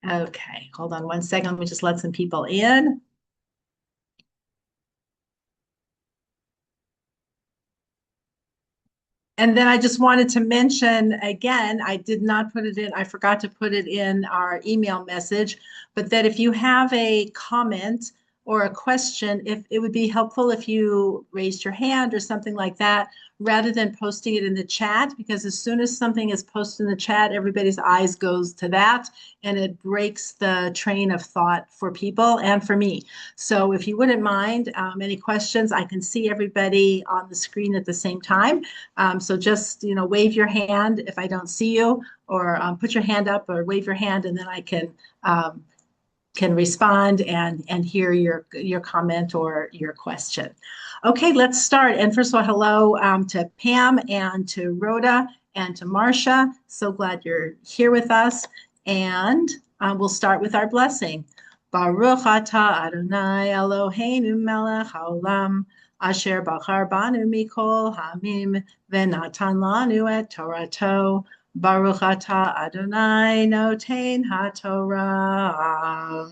Okay, hold on one second. Let me just let some people in. And then I just wanted to mention again, I did not put it in, I forgot to put it in our email message, but that if you have a comment or a question, if it would be helpful if you raised your hand or something like that, rather than posting it in the chat, because as soon as something is posted in the chat, everybody's eyes goes to that and it breaks the train of thought for people and for me. So if you wouldn't mind, any questions, I can see everybody on the screen at the same time. So just, wave your hand if I don't see you, or put your hand up or wave your hand, and then I can respond and hear your comment or your question. Okay, let's start. And first of all, hello to Pam and to Rhoda and to Marcia. So glad you're here with us. And we'll start with our blessing. Baruch atah Adonai Eloheinu melech haolam, asher bachar banu mikol hamim, venatan lanu et Torato. Baruch atah Adonai noten haTorah.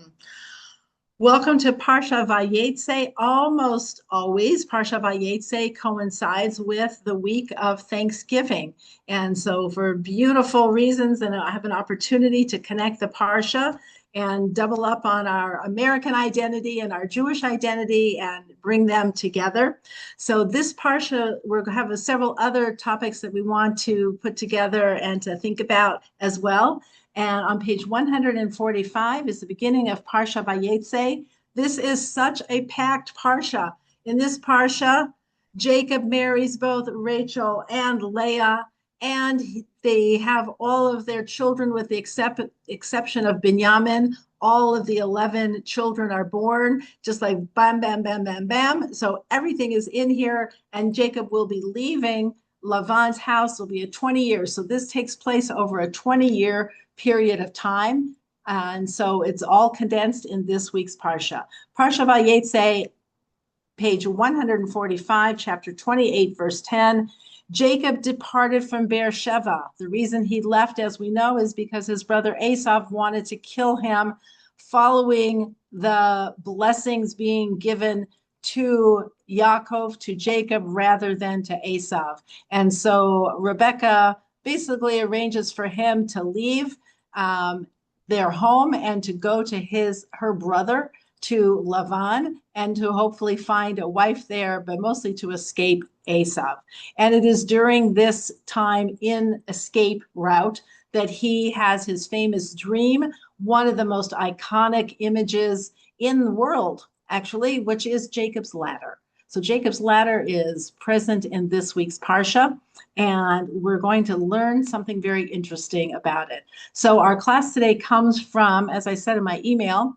Welcome to Parsha Vayetze. Almost always, Parsha Vayetze coincides with the week of Thanksgiving. And so for beautiful reasons, and I have an opportunity to connect the Parsha and double up on our American identity and our Jewish identity and bring them together. So this Parsha, we're going to have several other topics that we want to put together and to think about as well. And on page 145 is the beginning of Parsha Vayetze. This is such a packed Parsha. In this Parsha, Jacob marries both Rachel and Leah, and they have all of their children with the exception of Binyamin. All of the 11 children are born, just like bam, bam, bam, bam, bam. So everything is in here, and Jacob will be leaving Lavan's house. Will be a 20 years. So this takes place over a 20-year period of time. And so it's all condensed in this week's Parsha. Parsha Vayetze, page 145, chapter 28, verse 10. Jacob departed from Beersheba. The reason he left, as we know, is because his brother Esau wanted to kill him following the blessings being given to Yaakov, to Jacob, rather than to Esau. And so Rebekah basically arranges for him to leave their home and to go to her brother, to Lavan, and to hopefully find a wife there, but mostly to escape Esau. And it is during this time in escape route that he has his famous dream, one of the most iconic images in the world, actually, which is Jacob's ladder. So Jacob's ladder is present in this week's Parsha, and we're going to learn something very interesting about it. So our class today comes from, as I said in my email,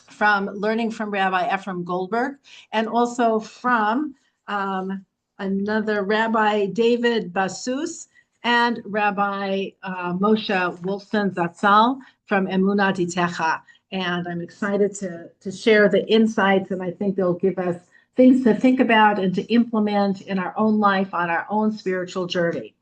from learning from Rabbi Ephraim Goldberg, and also from another Rabbi David Basus and Rabbi Moshe Wolfson Zatzal from Emunah Ditecha. And I'm excited to share the insights, and I think they'll give us things to think about and to implement in our own life on our own spiritual journey.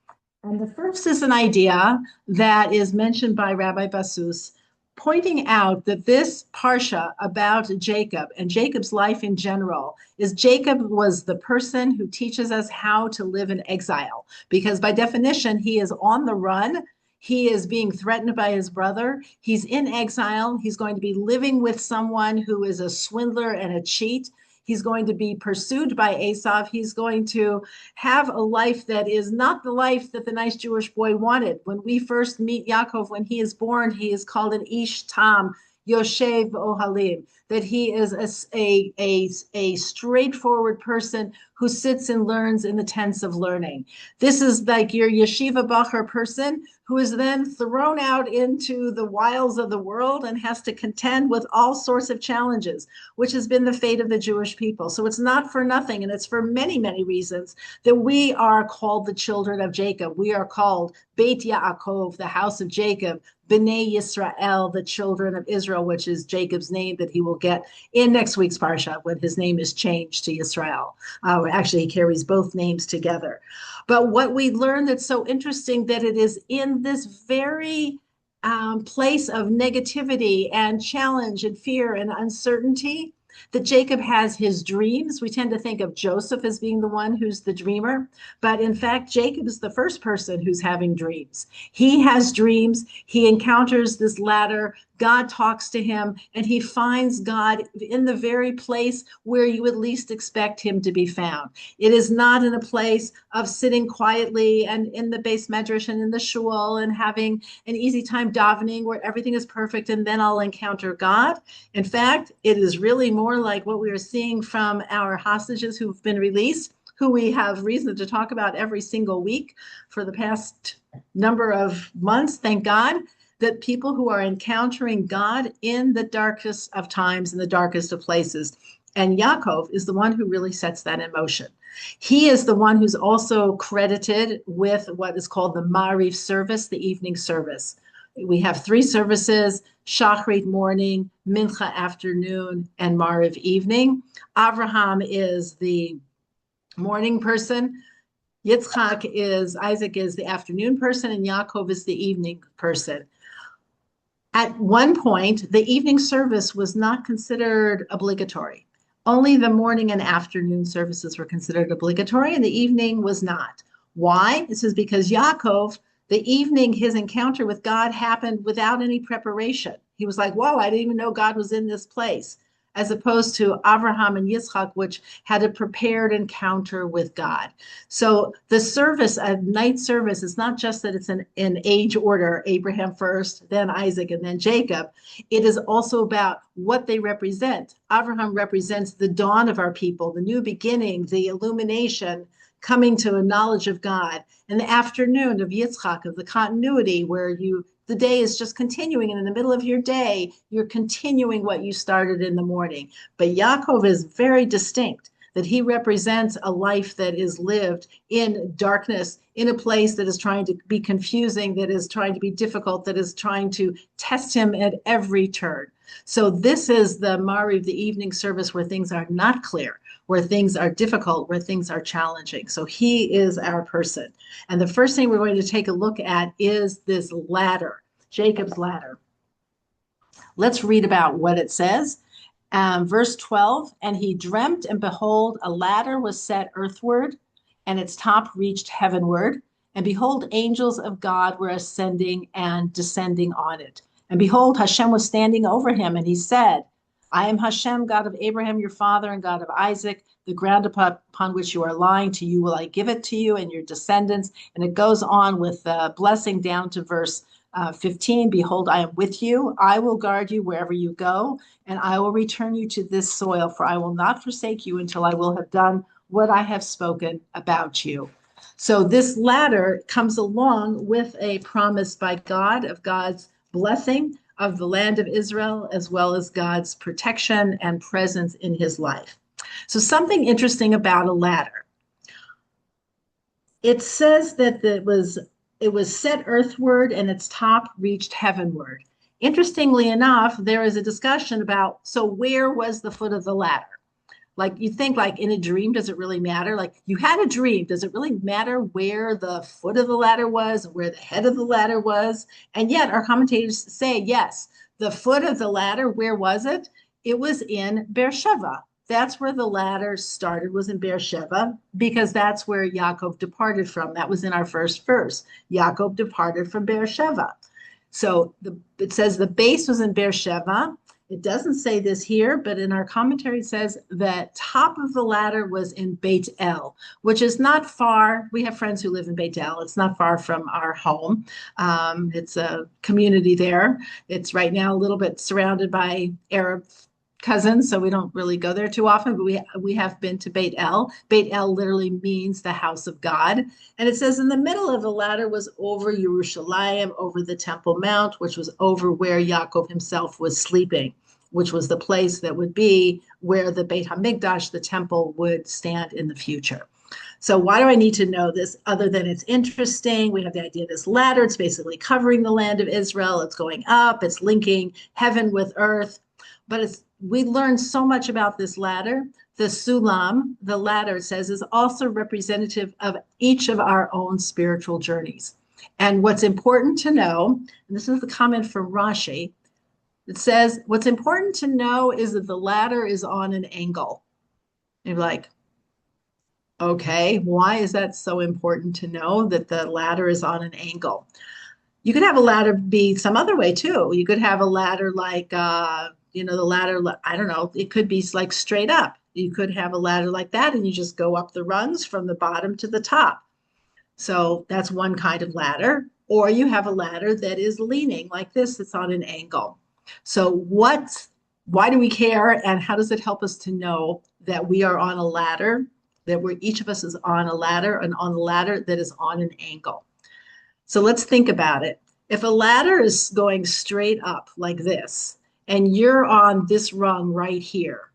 And the first is an idea that is mentioned by Rabbi Basus, pointing out that this parsha about Jacob and Jacob's life in general is Jacob was the person who teaches us how to live in exile, because by definition, he is on the run. He is being threatened by his brother. He's in exile. He's going to be living with someone who is a swindler and a cheat. He's going to be pursued by Esau. He's going to have a life that is not the life that the nice Jewish boy wanted. When we first meet Yaakov, when he is born, he is called an Ish Tam, Yoshev Ohalim, that he is a straightforward person who sits and learns in the tents of learning. This is like your yeshiva bacher person who is then thrown out into the wilds of the world and has to contend with all sorts of challenges, which has been the fate of the Jewish people. So it's not for nothing, and it's for many, many reasons that we are called the children of Jacob. We are called Beit Yaakov, the house of Jacob, Bnei Yisrael, the children of Israel, which is Jacob's name that he will get in next week's parsha when his name is changed to Yisrael. Actually, he carries both names together. But what we learn that's so interesting, that it is in this very place of negativity and challenge and fear and uncertainty that Jacob has his dreams. We tend to think of Joseph as being the one who's the dreamer, but in fact, Jacob is the first person who's having dreams. He has dreams. He encounters this ladder. God talks to him, and he finds God in the very place where you would least expect him to be found. It is not in a place of sitting quietly and in the base medrash and in the shul and having an easy time davening where everything is perfect and then I'll encounter God. In fact, it is really more like what we are seeing from our hostages who've been released, who we have reason to talk about every single week for the past number of months, thank God, that people who are encountering God in the darkest of times, in the darkest of places. And Yaakov is the one who really sets that in motion. He is the one who's also credited with what is called the Mariv service, the evening service. We have 3 services: Shachrit morning, Mincha afternoon, and Mariv evening. Abraham is the morning person. Isaac is the afternoon person, and Yaakov is the evening person. At one point, the evening service was not considered obligatory. Only the morning and afternoon services were considered obligatory, and the evening was not. Why? This is because Yaakov, the evening, his encounter with God happened without any preparation. He was like, whoa, I didn't even know God was in this place. As opposed to Abraham and Yitzchak, which had a prepared encounter with God. So the service, a night service, is not just that it's in age order, Abraham first, then Isaac, and then Jacob. It is also about what they represent. Abraham represents the dawn of our people, the new beginning, the illumination, coming to a knowledge of God. And the afternoon of Yitzchak, of the continuity, where the day is just continuing, and in the middle of your day, you're continuing what you started in the morning. But Yaakov is very distinct, that he represents a life that is lived in darkness, in a place that is trying to be confusing, that is trying to be difficult, that is trying to test him at every turn. So this is the Mariv, the evening service, where things are not clear, where things are difficult, where things are challenging. So he is our person. And the first thing we're going to take a look at is this ladder, Jacob's ladder. Let's read about what it says. Verse 12, and he dreamt, and behold, a ladder was set earthward, and its top reached heavenward. And behold, angels of God were ascending and descending on it. And behold, Hashem was standing over him, and he said, I am Hashem, God of Abraham, your father, and God of Isaac. The ground upon which you are lying, to you will I give it to you and your descendants. And it goes on with the blessing down to verse 15. Behold, I am with you. I will guard you wherever you go, and I will return you to this soil, for I will not forsake you until I will have done what I have spoken about you. So this ladder comes along with a promise by God of God's blessing of the land of Israel, as well as God's protection and presence in his life. So something interesting about a ladder. It says that it was set earthward and its top reached heavenward. Interestingly enough, there is a discussion about, so where was the foot of the ladder? Like you think, like in a dream, does it really matter? Like you had a dream, does it really matter where the foot of the ladder was, where the head of the ladder was? And yet our commentators say, yes, the foot of the ladder, where was it? It was in Beersheba. That's where the ladder started, was in Beersheba, because that's where Yaakov departed from. That was in our first verse. Yaakov departed from Beersheba. So it says the base was in Beersheba. It doesn't say this here, but in our commentary it says that top of the ladder was in Beit El, which is not far. We have friends who live in Beit El. It's not far from our home. It's a community there. It's right now a little bit surrounded by Arab cousins, so we don't really go there too often, but we have been to Beit El. Beit El literally means the house of God. And it says in the middle of the ladder was over Yerushalayim, over the Temple Mount, which was over where Yaakov himself was sleeping, which was the place that would be where the Beit HaMikdash, the temple, would stand in the future. So why do I need to know this other than it's interesting? We have the idea of this ladder. It's basically covering the land of Israel. It's going up. It's linking heaven with earth. But we learn so much about this ladder. The sulam, the ladder, it says, is also representative of each of our own spiritual journeys. And what's important to know, and this is the comment from Rashi, it says, what's important to know is that the ladder is on an angle. You're like, okay, why is that so important to know that the ladder is on an angle? You could have a ladder be some other way too. You could have a ladder like, the ladder, I don't know, it could be like straight up. You could have a ladder like that and you just go up the rungs from the bottom to the top. So that's one kind of ladder. Or you have a ladder that is leaning like this, it's on an angle. So why do we care, and how does it help us to know that we are on a ladder, that each of us is on a ladder, and on the ladder that is on an angle? So let's think about it. If a ladder is going straight up like this, and you're on this rung right here,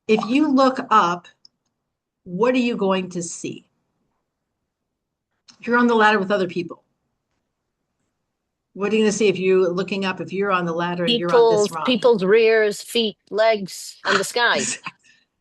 if you look up, what are you going to see? If you're on the ladder with other people, what are you going to see if you're looking up, if you're on the ladder and you're on this rung? People's rears, feet, legs, and the sky.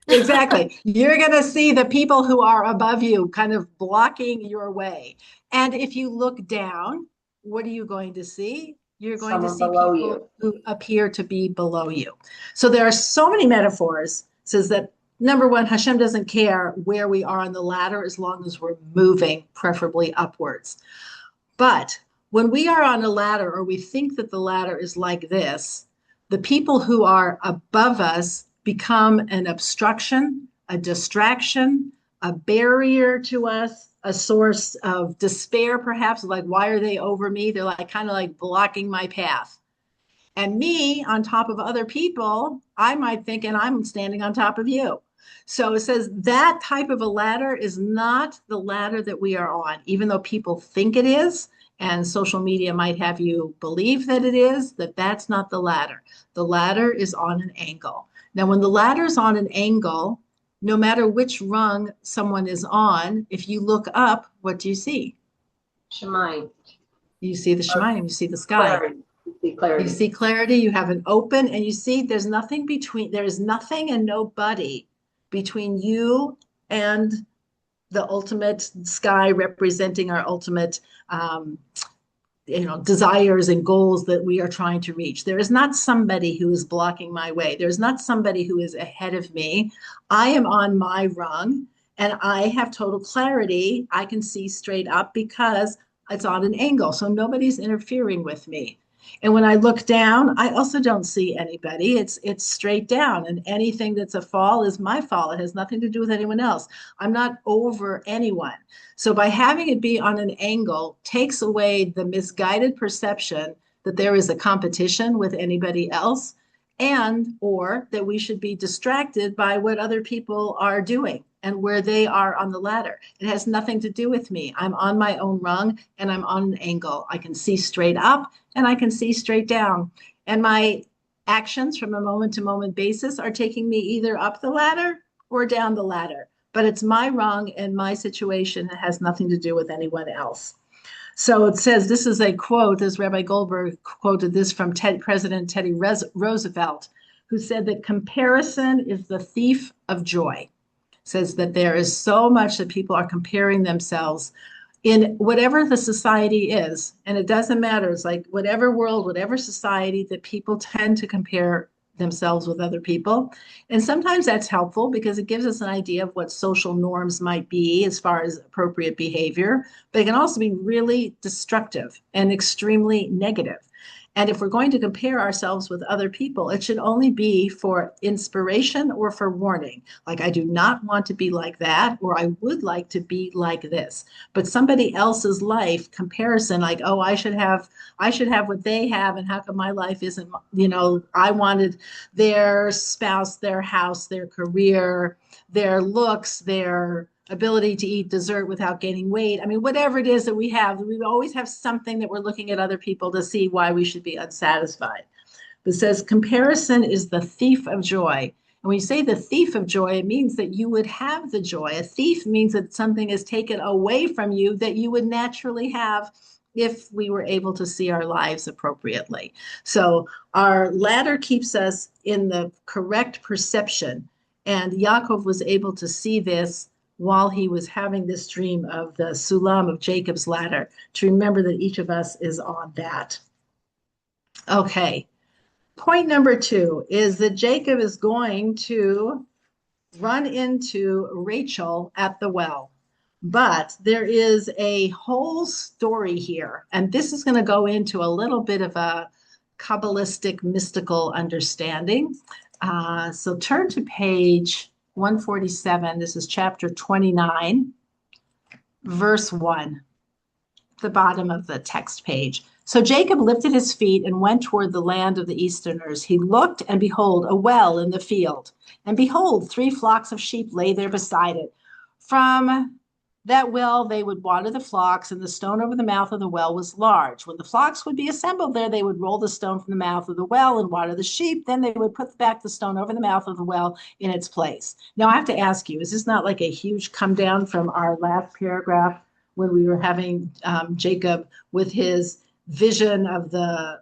Exactly. You're going to see the people who are above you kind of blocking your way. And if you look down, what are you going to see? You're going to see people who appear to be below you. So there are so many metaphors. It says that, number one, Hashem doesn't care where we are on the ladder as long as we're moving, preferably upwards. But when we are on a ladder, or we think that the ladder is like this, the people who are above us become an obstruction, a distraction, a barrier to us, a source of despair, perhaps, like, why are they over me? They're like kind of like blocking my path. And me on top of other people, I might think, and I'm standing on top of you. So it says that type of a ladder is not the ladder that we are on, even though people think it is, and social media might have you believe that it is, that's not the ladder. The ladder is on an angle. Now, when the ladder is on an angle, no matter which rung someone is on, if you look up, what do you see? Shemayim. You see the Shemayim, you see the sky. Clarity. You see clarity. You see clarity, you have an open, and you see there's nothing between, there is nothing and nobody between you and the ultimate sky, representing our ultimate desires and goals that we are trying to reach. There is not somebody who is blocking my way. There's not somebody who is ahead of me. I am on my rung and I have total clarity. I can see straight up because it's on an angle. So nobody's interfering with me. And when I look down, I also don't see anybody. It's straight down, and anything that's a fall is my fall. It has nothing to do with anyone else. I'm not over anyone. So by having it be on an angle takes away the misguided perception that there is a competition with anybody else, and or that we should be distracted by what other people are doing and where they are on the ladder. It has nothing to do with me. I'm on my own rung and I'm on an angle. I can see straight up and I can see straight down. And my actions from a moment to moment basis are taking me either up the ladder or down the ladder. But it's my rung and my situation. It has nothing to do with anyone else. So it says, this is a quote, as Rabbi Goldberg quoted this from President Teddy Roosevelt, who said that comparison is the thief of joy. Says that there is so much that people are comparing themselves in whatever the society is. And it doesn't matter. It's like whatever world, whatever society, that people tend to compare themselves with other people. And sometimes that's helpful because it gives us an idea of what social norms might be as far as appropriate behavior, but it can also be really destructive and extremely negative. And if we're going to compare ourselves with other people, it should only be for inspiration or for warning. Like, I do not want to be like that, or I would like to be like this. But somebody else's life comparison, like, oh, I should have what they have, and how come my life isn't, I wanted their spouse, their house, their career, their looks, their ability to eat dessert without gaining weight. I mean, whatever it is that we always have something that we're looking at other people to see why we should be unsatisfied. But it says comparison is the thief of joy. And when you say the thief of joy, it means that you would have the joy. A thief means that something is taken away from you that you would naturally have if we were able to see our lives appropriately. So our ladder keeps us in the correct perception. And Yaakov was able to see this while he was having this dream of the Sulam of Jacob's ladder, to remember that each of us is on that. Okay. Point number 2 is that Jacob is going to run into Rachel at the well. But there is a whole story here, and this is going to go into a little bit of a Kabbalistic mystical understanding. So turn to page 147. This is chapter 29, verse 1, the bottom of the text page. So Jacob lifted his feet and went toward the land of the Easterners. He looked, and behold, a well in the field. And behold, 3 flocks of sheep lay there beside it. From that well they would water the flocks, and the stone over the mouth of the well was large. When the flocks would be assembled there, they would roll the stone from the mouth of the well and water the sheep. Then they would put back the stone over the mouth of the well in its place. Now I have to ask you, is this not like a huge come down from our last paragraph when we were having Jacob with his vision of the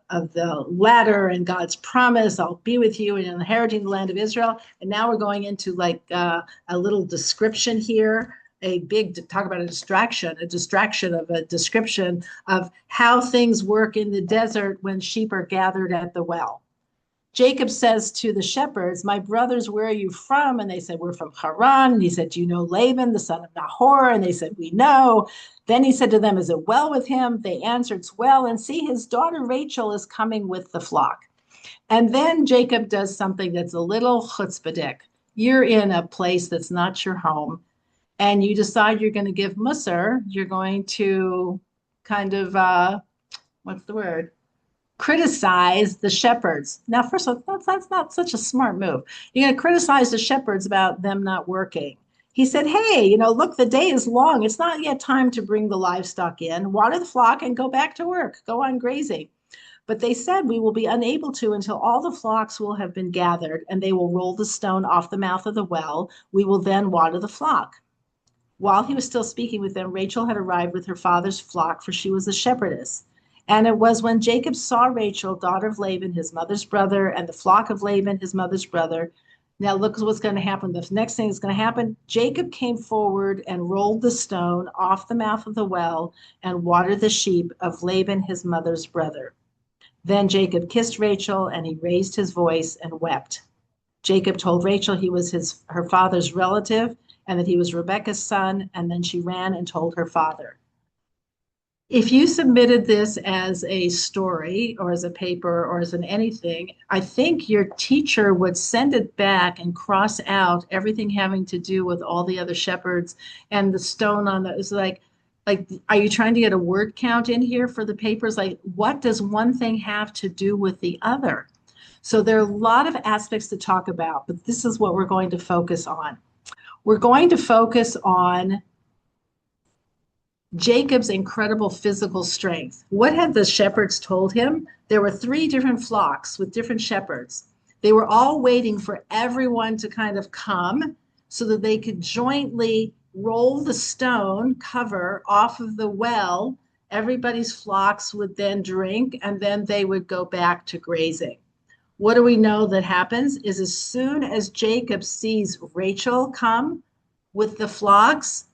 ladder and God's promise, I'll be with you in inheriting the land of Israel. And now we're going into like a little description here, talk about a distraction of a description of how things work in the desert when sheep are gathered at the well. Jacob says to the shepherds, my brothers, where are you from? And they said, we're from Haran. And he said, do you know Laban, the son of Nahor? And they said, we know. Then he said to them, is it well with him? They answered, it's well. And see, his daughter Rachel is coming with the flock. And then Jacob does something that's a little chutzpahdik. You're in a place that's not your home, and you decide you're going to give musar. You're going to kind of, criticize the shepherds. Now, first of all, that's not such a smart move. You're going to criticize the shepherds about them not working. He said, hey, look, the day is long. It's not yet time to bring the livestock in, water the flock, and go back to work, go on grazing. But they said, we will be unable to until all the flocks will have been gathered, and they will roll the stone off the mouth of the well. We will then water the flock. While he was still speaking with them, Rachel had arrived with her father's flock, for she was a shepherdess. And it was when Jacob saw Rachel, daughter of Laban, his mother's brother, and the flock of Laban, his mother's brother. Now look what's going to happen. The next thing that's going to happen, Jacob came forward and rolled the stone off the mouth of the well and watered the sheep of Laban, his mother's brother. Then Jacob kissed Rachel, and he raised his voice and wept. Jacob told Rachel he was her father's relative and that he was Rebekah's son, and then she ran and told her father. If you submitted this as a story or as a paper or as an anything, I think your teacher would send it back and cross out everything having to do with all the other shepherds and the stone on the, it's like, are you trying to get a word count in here for the papers? Like, what does one thing have to do with the other? So there are a lot of aspects to talk about, but this is what we're going to focus on. We're going to focus on Jacob's incredible physical strength. What had the shepherds told him? There were 3 different flocks with different shepherds. They were all waiting for everyone to kind of come so that they could jointly roll the stone cover off of the well. Everybody's flocks would then drink, and then they would go back to grazing. What do we know that happens is as soon as Jacob sees Rachel come with the flocks,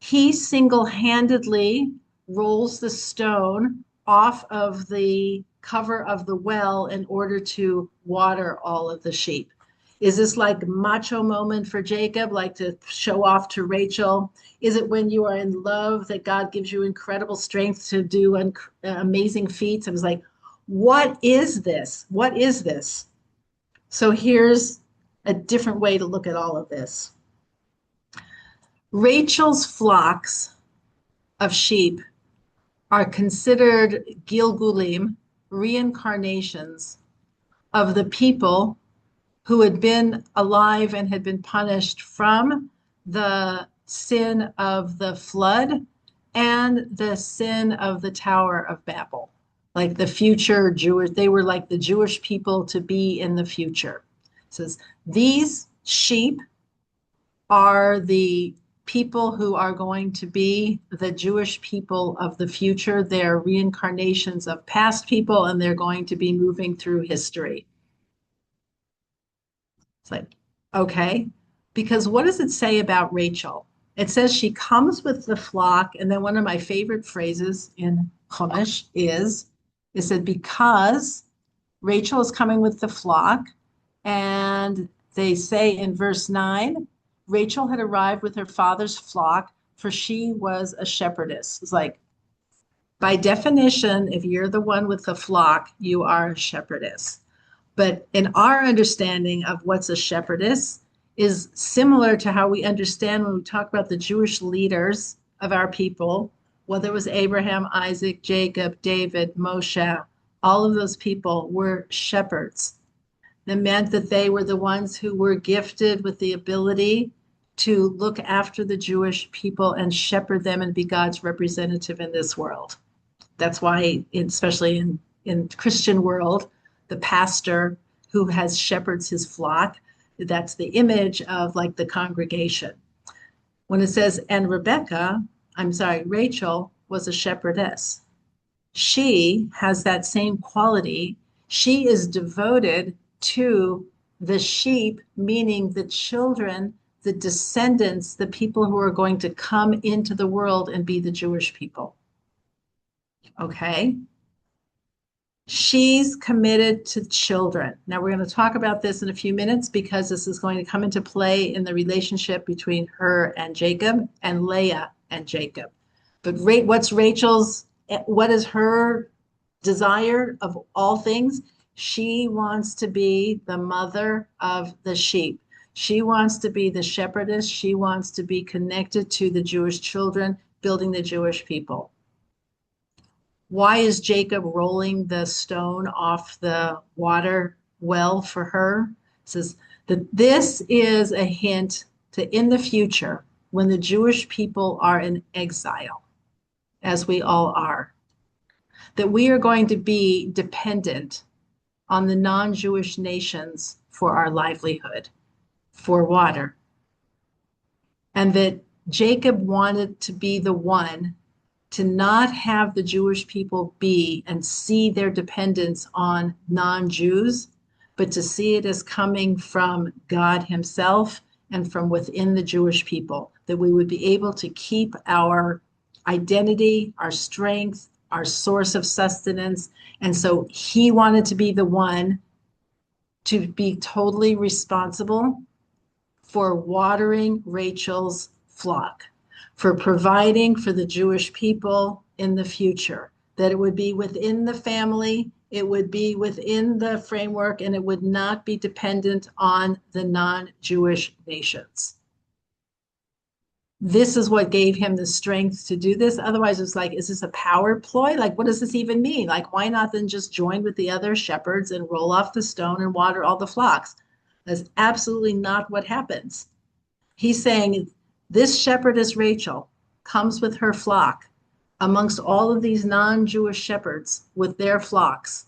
he single-handedly rolls the stone off of the cover of the well in order to water all of the sheep. Is this like a macho moment for Jacob, like to show off to Rachel? Is it when you are in love that God gives you incredible strength to do amazing feats? I was like, what is this? What is this? So here's a different way to look at all of this. Rachel's flocks of sheep are considered Gilgulim, reincarnations of the people who had been alive and had been punished from the sin of the flood and the sin of the Tower of Babel. Like the future Jewish, they were like the Jewish people to be in the future. It says, these sheep are the people who are going to be the Jewish people of the future. They're reincarnations of past people, and they're going to be moving through history. It's like, okay, because what does it say about Rachel? It says she comes with the flock, and then one of my favorite phrases in Chumash is, it said, because Rachel is coming with the flock, and they say in verse 9, Rachel had arrived with her father's flock, for she was a shepherdess. It's like, by definition, if you're the one with the flock, you are a shepherdess. But in our understanding of what's a shepherdess is similar to how we understand when we talk about the Jewish leaders of our people, whether it was Abraham, Isaac, Jacob, David, Moshe, all of those people were shepherds. That meant that they were the ones who were gifted with the ability to look after the Jewish people and shepherd them and be God's representative in this world. That's why, especially in Christian world, the pastor who has shepherds his flock, that's the image of like the congregation. When it says, and Rachel was a shepherdess. She has that same quality. She is devoted to the sheep, meaning the children, the descendants, the people who are going to come into the world and be the Jewish people. Okay? She's committed to children. Now, we're going to talk about this in a few minutes because this is going to come into play in the relationship between her and Jacob and Leah and Jacob. But what is her desire of all things? She wants to be the mother of the sheep. She wants to be the shepherdess. She wants to be connected to the Jewish children, building the Jewish people. Why is Jacob rolling the stone off the water well for her? It says that this is a hint to in the future, when the Jewish people are in exile, as we all are, that we are going to be dependent on the non-Jewish nations for our livelihood, for water. And that Jacob wanted to be the one to not have the Jewish people be and see their dependence on non-Jews, but to see it as coming from God himself and from within the Jewish people, that we would be able to keep our identity, our strength, our source of sustenance. And so he wanted to be the one to be totally responsible for watering Rachel's flock, for providing for the Jewish people in the future, that it would be within the family, it would be within the framework, and it would not be dependent on the non-Jewish nations. This is what gave him the strength to do this. Otherwise, it's like, is this a power ploy? Like, what does this even mean? Like, why not then just join with the other shepherds and roll off the stone and water all the flocks? That's absolutely not what happens. He's saying, this shepherdess Rachel comes with her flock amongst all of these non-Jewish shepherds with their flocks.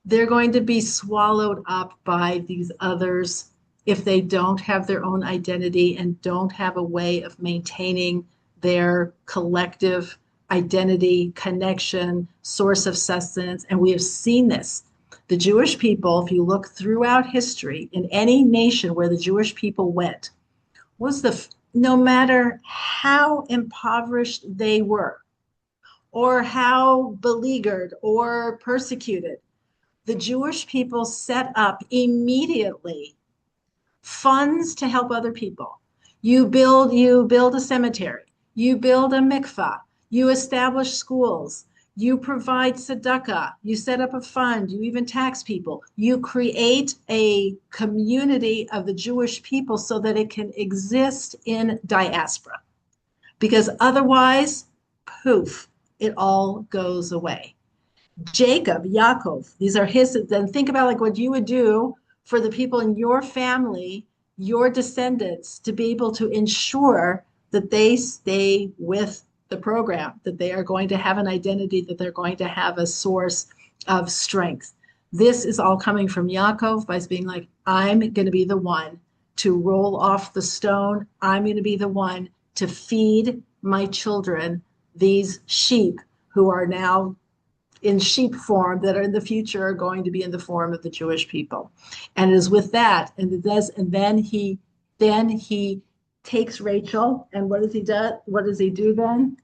They're going to be swallowed up by these others if they don't have their own identity and don't have a way of maintaining their collective identity, connection, source of sustenance. And we have seen this. The Jewish people, if you look throughout history, in any nation where the Jewish people went, no matter how impoverished they were, or how beleaguered or persecuted, the Jewish people set up immediately funds to help other people. You build a cemetery, you build a mikvah, you establish schools, you provide tzedakah, you set up a fund, you even tax people. You create a community of the Jewish people so that it can exist in diaspora. Because otherwise, poof, it all goes away. Jacob, Yaakov, these are his, then think about like what you would do for the people in your family, your descendants, to be able to ensure that they stay with the program, that they are going to have an identity, that they're going to have a source of strength. This is all coming from Yaakov by being like, I'm going to be the one to roll off the stone. I'm going to be the one to feed my children, these sheep who are now in sheep form that are in the future are going to be in the form of the Jewish people. And it is with that, and then he takes Rachel, and what does he do? What does he do then?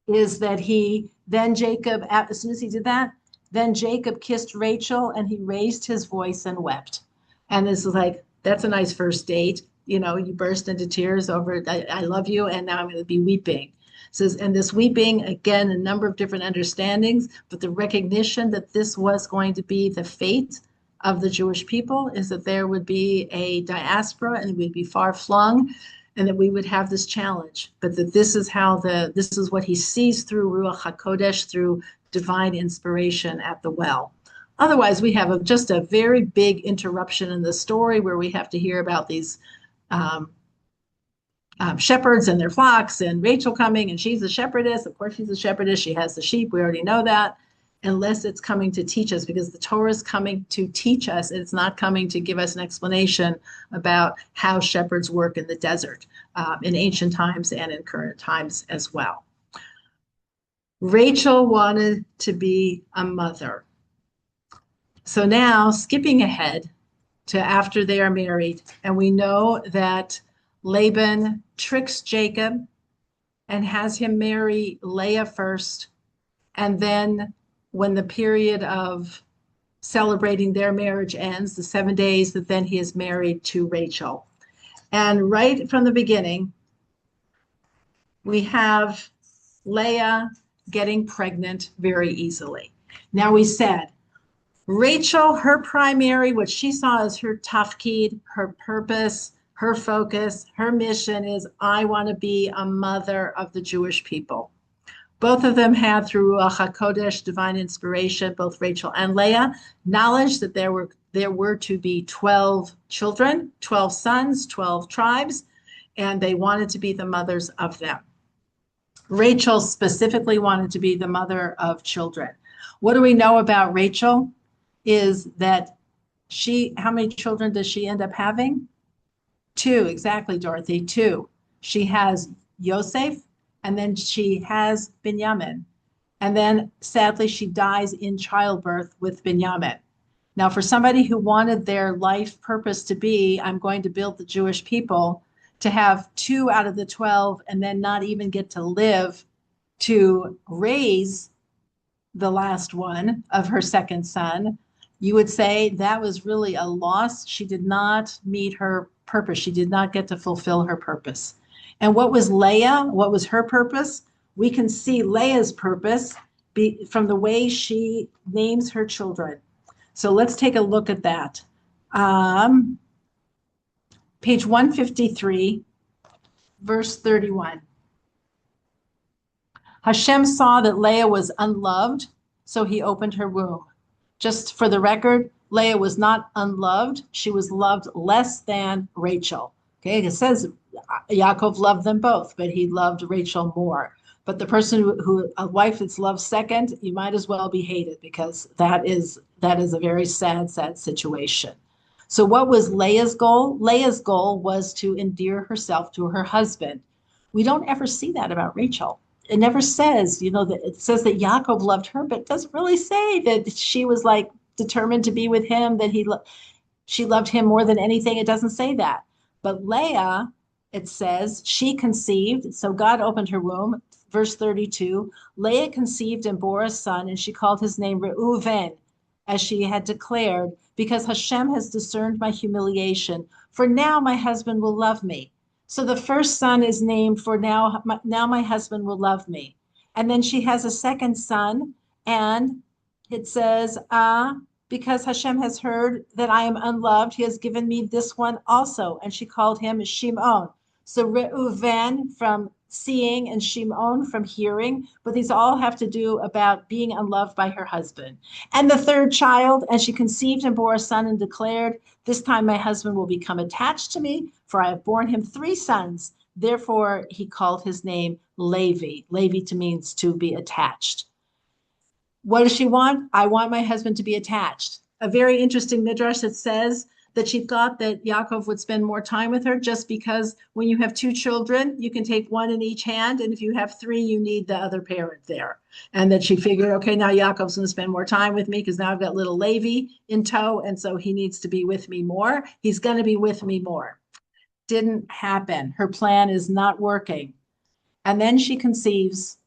Is that Jacob, as soon as he did that, then Jacob kissed Rachel and he raised his voice and wept. And this is like, that's a nice first date. You burst into tears over, I love you, and now I'm going to be weeping. Says, and this weeping, again, a number of different understandings, but the recognition that this was going to be the fate of the Jewish people is that there would be a diaspora and we'd be far flung, and that we would have this challenge, but that this is what he sees through Ruach HaKodesh, through divine inspiration at the well. Otherwise, we have just a very big interruption in the story where we have to hear about these shepherds and their flocks, and Rachel coming, and she's a shepherdess. Of course, she's a shepherdess. She has the sheep. We already know that. Unless it's coming to teach us, because the Torah is coming to teach us. It's not coming to give us an explanation about how shepherds work in the desert in ancient times and in current times as well. Rachel wanted to be a mother. So now, skipping ahead to after they are married, and we know that Laban tricks Jacob and has him marry Leah first, and then when the period of celebrating their marriage ends, the 7 days, that then he is married to Rachel. And right from the beginning, we have Leah getting pregnant very easily. Now, we said Rachel, her primary, what she saw as her tafkid, her purpose, her focus, her mission is, I want to be a mother of the Jewish people. Both of them had, through Ruach HaKodesh, divine inspiration, both Rachel and Leah, knowledge that there were to be 12 children, 12 sons, 12 tribes, and they wanted to be the mothers of them. Rachel specifically wanted to be the mother of children. What do we know about Rachel? Is that how many children does she end up having? 2, exactly, Dorothy, 2. She has Yosef, and then she has Binyamin. And then, sadly, she dies in childbirth with Binyamin. Now, for somebody who wanted their life purpose to be, I'm going to build the Jewish people, to have 2 out of the 12 and then not even get to live to raise the last one of her second son, you would say that was really a loss. She did not meet her purpose. She did not get to fulfill her purpose. And what was Leah? What was her purpose? We can see Leah's purpose from the way she names her children. So let's take a look at that. Page 153, verse 31. Hashem saw that Leah was unloved, so he opened her womb. Just for the record, Leah was not unloved. She was loved less than Rachel. Okay, it says Yaakov loved them both, but he loved Rachel more. But the person a wife that's loved second, you might as well be hated, because that is a very sad, sad situation. So what was Leah's goal? Leah's goal was to endear herself to her husband. We don't ever see that about Rachel. It never says, that it says that Yaakov loved her, but it doesn't really say that she was like determined to be with him, that she loved him more than anything. It doesn't say that. But Leah, it says, she conceived. So God opened her womb. Verse 32, Leah conceived and bore a son, and she called his name Reuven, as she had declared, because Hashem has discerned my humiliation. For now my husband will love me. So the first son is named for now my husband will love me. And then she has a second son, and it says, because Hashem has heard that I am unloved, he has given me this one also. And she called him Shimon. So Reuven from seeing and Shimon from hearing, but these all have to do about being unloved by her husband. And the third child, and she conceived and bore a son and declared, this time my husband will become attached to me, for I have borne him 3 sons. Therefore, he called his name Levi. Levi means to be attached. What does she want? I want my husband to be attached. A very interesting midrash that says that she thought that Yaakov would spend more time with her just because when you have two children, you can take one in each hand. And if you have three, you need the other parent there. And that she figured, okay, now Yaakov's going to spend more time with me because now I've got little Levi in tow. And so he needs to be with me more. He's going to be with me more. Didn't happen. Her plan is not working. And then she conceives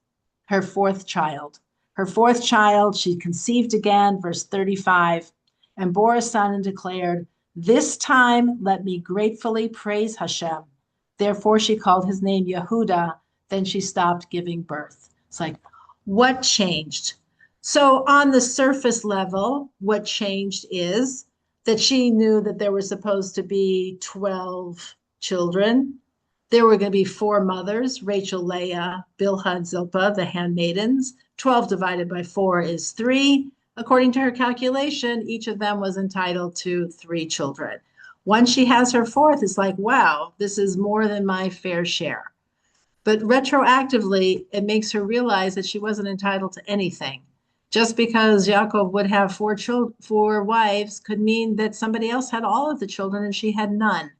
her fourth child. Her fourth child, she conceived again, verse 35, and bore a son and declared, this time let me gratefully praise Hashem. Therefore she called his name Yehuda. Then she stopped giving birth. It's like, what changed? So on the surface level, what changed is that she knew that there were supposed to be 12 children. There were going to be 4 mothers, Rachel, Leah, Bilhah, and Zilpah, the handmaidens. 12 divided by 4 is 3. According to her calculation, each of them was entitled to 3 children. Once she has her fourth, it's like, wow, this is more than my fair share. But retroactively, it makes her realize that she wasn't entitled to anything. Just because Yaakov would have 4 wives could mean that somebody else had all of the children and she had none.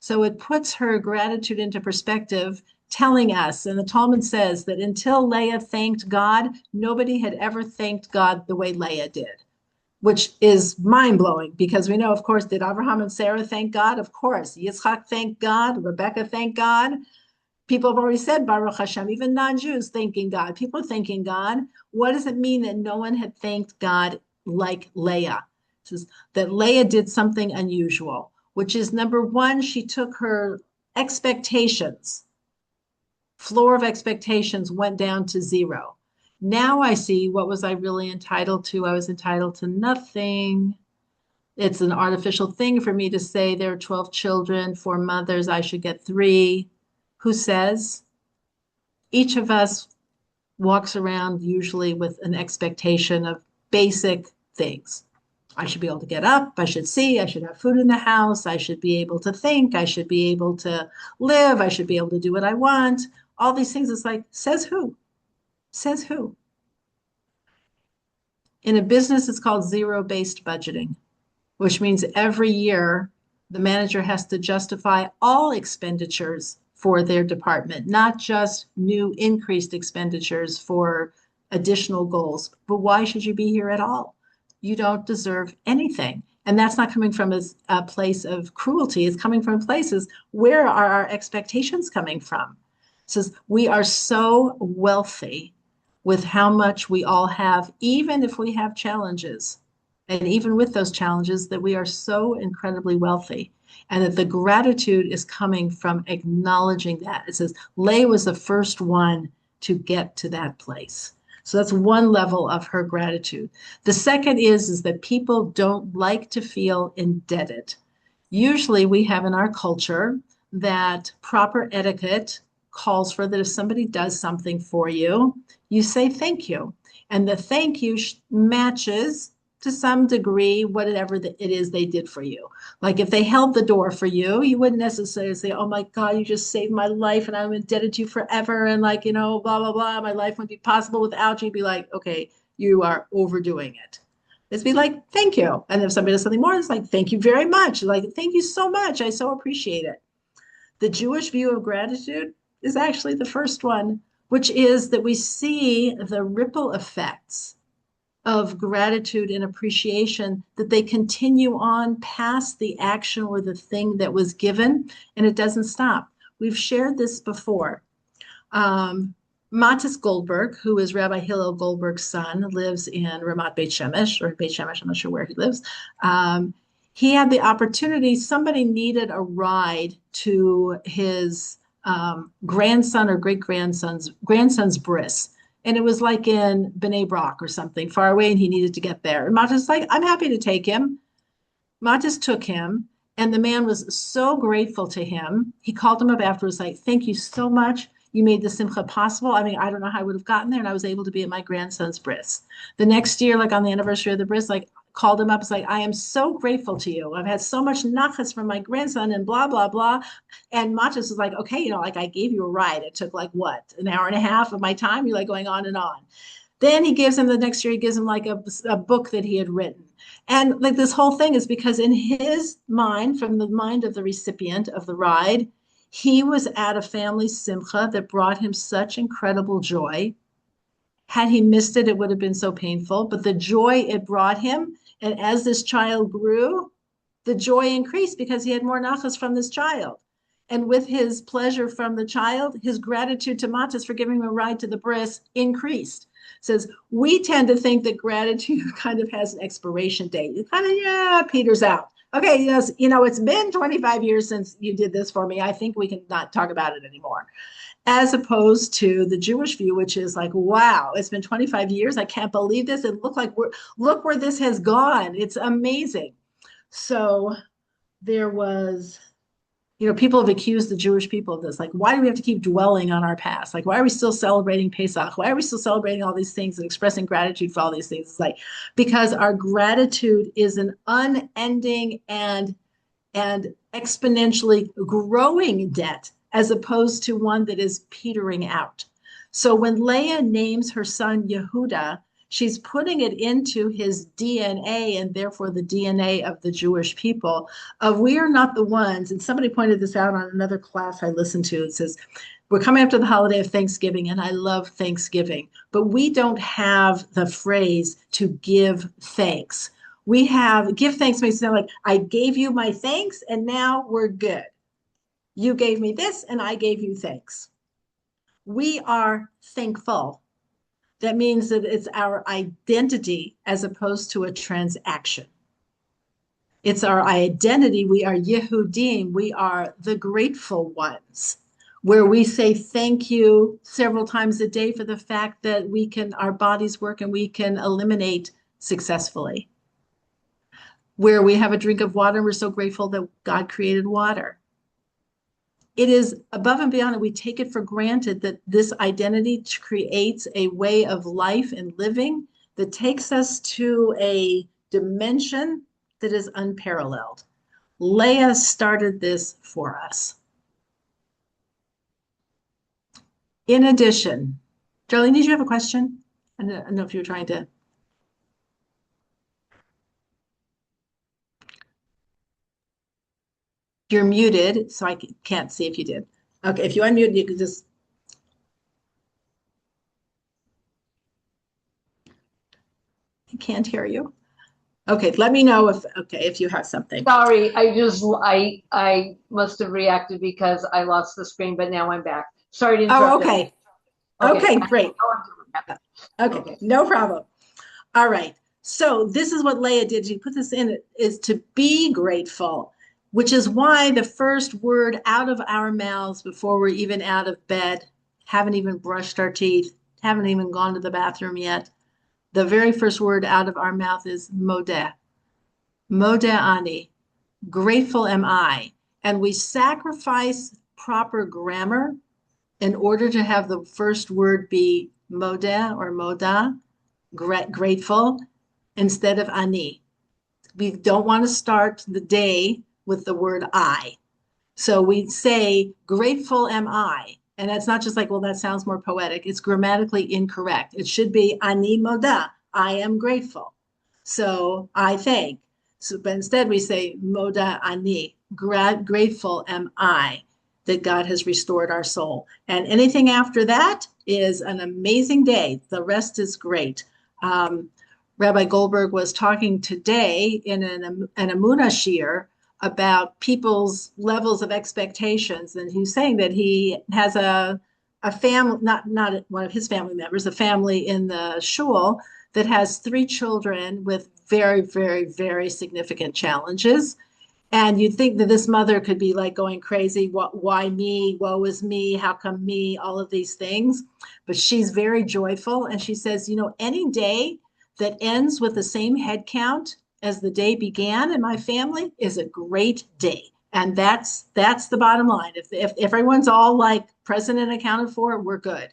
So it puts her gratitude into perspective, telling us, and the Talmud says that until Leah thanked God, nobody had ever thanked God the way Leah did, which is mind-blowing because we know, of course, did Abraham and Sarah thank God? Of course. Yitzchak thanked God. Rebecca thanked God. People have already said, Baruch Hashem, even non-Jews thanking God. People are thanking God. What does it mean that no one had thanked God like Leah? It says that Leah did something unusual, which is number one, she took her expectations, floor of expectations went down to 0. Now I see, what was I really entitled to? I was entitled to nothing. It's an artificial thing for me to say there are 12 children, 4 mothers, I should get 3. Who says? Each of us walks around usually with an expectation of basic things. I should be able to get up, I should see, I should have food in the house, I should be able to think, I should be able to live, I should be able to do what I want. All these things, it's like, says who? Says who? In a business, it's called zero-based budgeting, which means every year the manager has to justify all expenditures for their department, not just new increased expenditures for additional goals. But why should you be here at all? You don't deserve anything. And that's not coming from a place of cruelty. It's coming from places, where are our expectations coming from? It says we are so wealthy with how much we all have, even if we have challenges. And even with those challenges, that we are so incredibly wealthy. And that the gratitude is coming from acknowledging that. It says Leah was the first one to get to that place. So that's one level of her gratitude. The second is that people don't like to feel indebted. Usually we have in our culture that proper etiquette calls for that if somebody does something for you, you say thank you. And the thank you matches to some degree whatever it is they did for you. Like if they held the door for you, you wouldn't necessarily say, oh my God, you just saved my life and I'm indebted to you forever. And like, blah, blah, blah, my life wouldn't be possible without you. You'd be like, okay, you are overdoing it. It's be like, thank you. And if somebody does something more, it's like, thank you very much. Like, thank you so much. I so appreciate it. The Jewish view of gratitude is actually the first one, which is that we see the ripple effects of gratitude and appreciation, that they continue on past the action or the thing that was given, and it doesn't stop. We've shared this before. Matis Goldberg, who is Rabbi Hillel Goldberg's son, lives in Ramat Beit Shemesh, or Beit Shemesh, I'm not sure where he lives. He had the opportunity, somebody needed a ride to his grandson or great-grandson's bris. And it was like in Bnei Brak or something, far away, and he needed to get there. And Matis like, I'm happy to take him. Matis took him, and the man was so grateful to him. He called him up afterwards, like, thank you so much. You made the simcha possible. I mean, I don't know how I would have gotten there, and I was able to be at my grandson's bris. The next year, like on the anniversary of the bris, like, called him up. It's like, I am so grateful to you. I've had so much nachas from my grandson and blah, blah, blah. And Matis was like, okay, like I gave you a ride. It took like what, an hour and a half of my time? You're like going on and on. Then he gives him the next year, he gives him like a book that he had written. And like this whole thing is because in his mind, from the mind of the recipient of the ride, he was at a family simcha that brought him such incredible joy. Had he missed it, it would have been so painful. But the joy it brought him, and as this child grew, the joy increased because he had more nachas from this child. And with his pleasure from the child, his gratitude to Matas for giving him a ride to the bris increased. Says we tend to think that gratitude kind of has an expiration date. It kind of, yeah, peters out. Okay, yes, it's been 25 years since you did this for me. I think we can not talk about it anymore. As opposed to the Jewish view, which is like, wow, it's been 25 years. I can't believe this. And look where this has gone. It's amazing. So there was, people have accused the Jewish people of this. Like, why do we have to keep dwelling on our past? Like, why are we still celebrating Pesach? Why are we still celebrating all these things and expressing gratitude for all these things? It's like, because our gratitude is an unending and exponentially growing debt, as opposed to one that is petering out. So when Leah names her son Yehuda, she's putting it into his DNA, and therefore the DNA of the Jewish people, of we are not the ones, and somebody pointed this out on another class I listened to. It says, we're coming up to the holiday of Thanksgiving, and I love Thanksgiving, but we don't have the phrase to give thanks. We have, give thanks makes it sound like, I gave you my thanks, and now we're good. You gave me this, and I gave you thanks. We are thankful. That means that it's our identity as opposed to a transaction. It's our identity. We are Yehudim. We are the grateful ones, where we say thank you several times a day for the fact that our bodies work and we can eliminate successfully. Where we have a drink of water and we're so grateful that God created water. It is above and beyond, and we take it for granted that this identity creates a way of life and living that takes us to a dimension that is unparalleled. Leah started this for us. In addition, Darlene, did you have a question? I don't know if you were trying to. You're muted, so I can't see if you did. Okay, if you unmute, you can just. I can't hear you. Okay, let me know if you have something. Sorry, I must have reacted because I lost the screen, but now I'm back. Sorry to interrupt. Oh, okay. Okay, great. Okay, no problem. All right. So this is what Leah did. She put this in, is to be grateful, which is why the first word out of our mouths before we're even out of bed, haven't even brushed our teeth, haven't even gone to the bathroom yet, the very first word out of our mouth is modeh. Modeh ani. Grateful am I. And we sacrifice proper grammar in order to have the first word be modeh or moda, grateful, instead of ani. We don't want to start the day with the word I. So we say, grateful am I. And that's not just like, well, that sounds more poetic. It's grammatically incorrect. It should be ani moda. I am grateful. So I thank. So, but instead we say moda ani. Grateful am I that God has restored our soul. And anything after that is an amazing day. The rest is great. Rabbi Goldberg was talking today in an Emunah shir about people's levels of expectations. And he's saying that he has a family, not one of his family members, a family in the shul that has 3 children with very, very, very significant challenges. And you'd think that this mother could be like going crazy. Why me? Woe is me? How come me? All of these things. But she's very joyful. And she says, any day that ends with the same head count as the day began in my family is a great day. And that's the bottom line. If everyone's all like present and accounted for, we're good.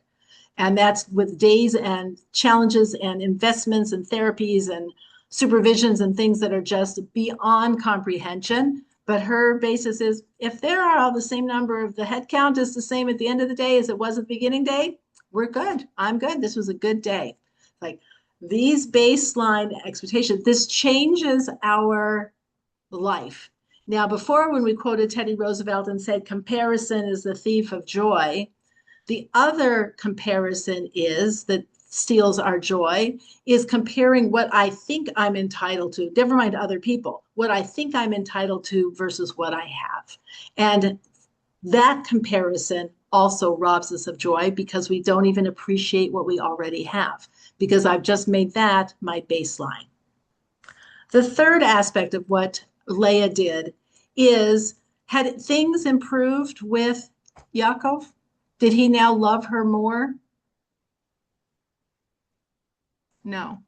And that's with days and challenges and investments and therapies and supervisions and things that are just beyond comprehension. But her basis is, if there are all the same number of the head count is the same at the end of the day as it was at the beginning day, we're good. I'm good. This was a good day. Like these baseline expectations, this changes our life. Now, before when we quoted Teddy Roosevelt and said comparison is the thief of joy, the other comparison is that steals our joy is comparing what I think I'm entitled to, never mind other people, what I think I'm entitled to versus what I have. And that comparison also robs us of joy because we don't even appreciate what we already have, because I've just made that my baseline. The third aspect of what Leah did is, had things improved with Yaakov? Did he now love her more? No.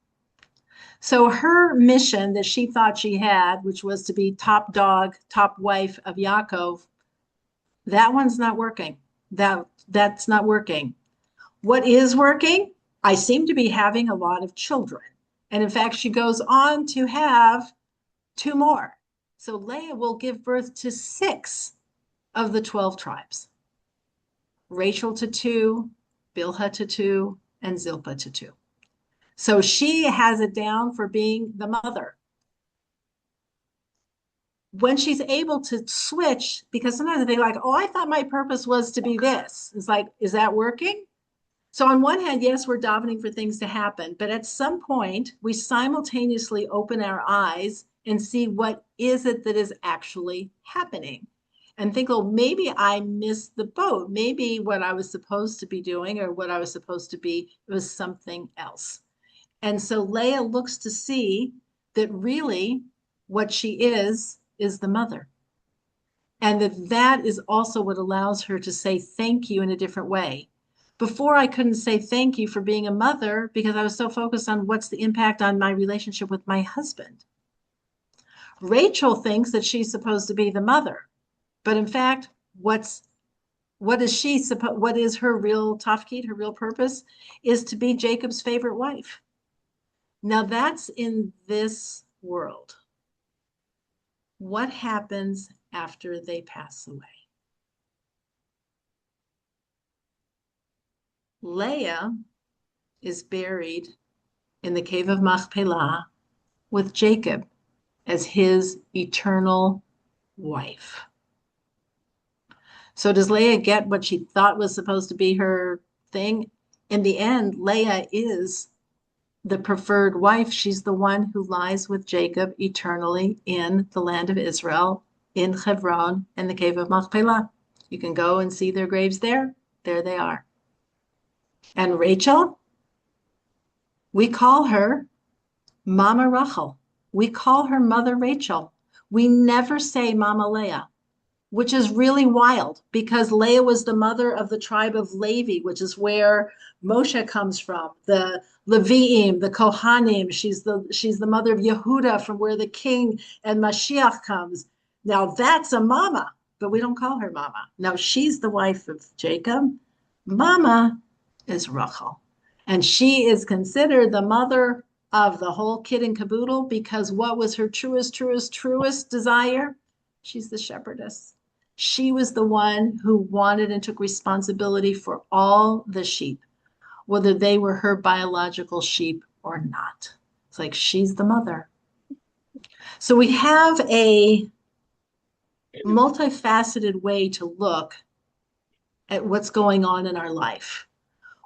So her mission that she thought she had, which was to be top dog, top wife of Yaakov, that one's not working. That's not working. What is working? I seem to be having a lot of children. And in fact, she goes on to have 2 more. So Leah will give birth to 6 of the 12 tribes. Rachel to 2, Bilhah to 2, and Zilpah to 2. So she has it down for being the mother. When she's able to switch, because sometimes they like, oh, I thought my purpose was to be this. It's like, is that working? So on one hand, yes, we're davening for things to happen, but at some point we simultaneously open our eyes and see what is it that is actually happening. And think, oh, maybe I missed the boat. Maybe what I was supposed to be doing or what I was supposed to be was something else. And so Leah looks to see that really what she is the mother. And that is also what allows her to say thank you in a different way. Before, I couldn't say thank you for being a mother because I was so focused on what's the impact on my relationship with my husband. Rachel thinks that she's supposed to be the mother, but in fact, what is her real tafkid, her real purpose is to be Jacob's favorite wife. Now that's in this world. What happens after they pass away? Leah is buried in the cave of Machpelah with Jacob as his eternal wife. So does Leah get what she thought was supposed to be her thing? In the end, Leah is the preferred wife. She's the one who lies with Jacob eternally in the land of Israel, in Hebron, in the cave of Machpelah. You can go and see their graves there. There they are. And Rachel, we call her Mama Rachel. We call her Mother Rachel. We never say Mama Leah, which is really wild because Leah was the mother of the tribe of Levi, which is where Moshe comes from, the Leviim, the Kohanim. She's the mother of Yehuda, from where the king and Mashiach comes. Now that's a mama, but we don't call her mama. Now she's the wife of Jacob. Mama is Rachel. And she is considered the mother of the whole kit and caboodle because what was her truest desire? She's the shepherdess. She was the one who wanted and took responsibility for all the sheep, whether they were her biological sheep or not. It's like she's the mother. So we have a multifaceted way to look at what's going on in our life.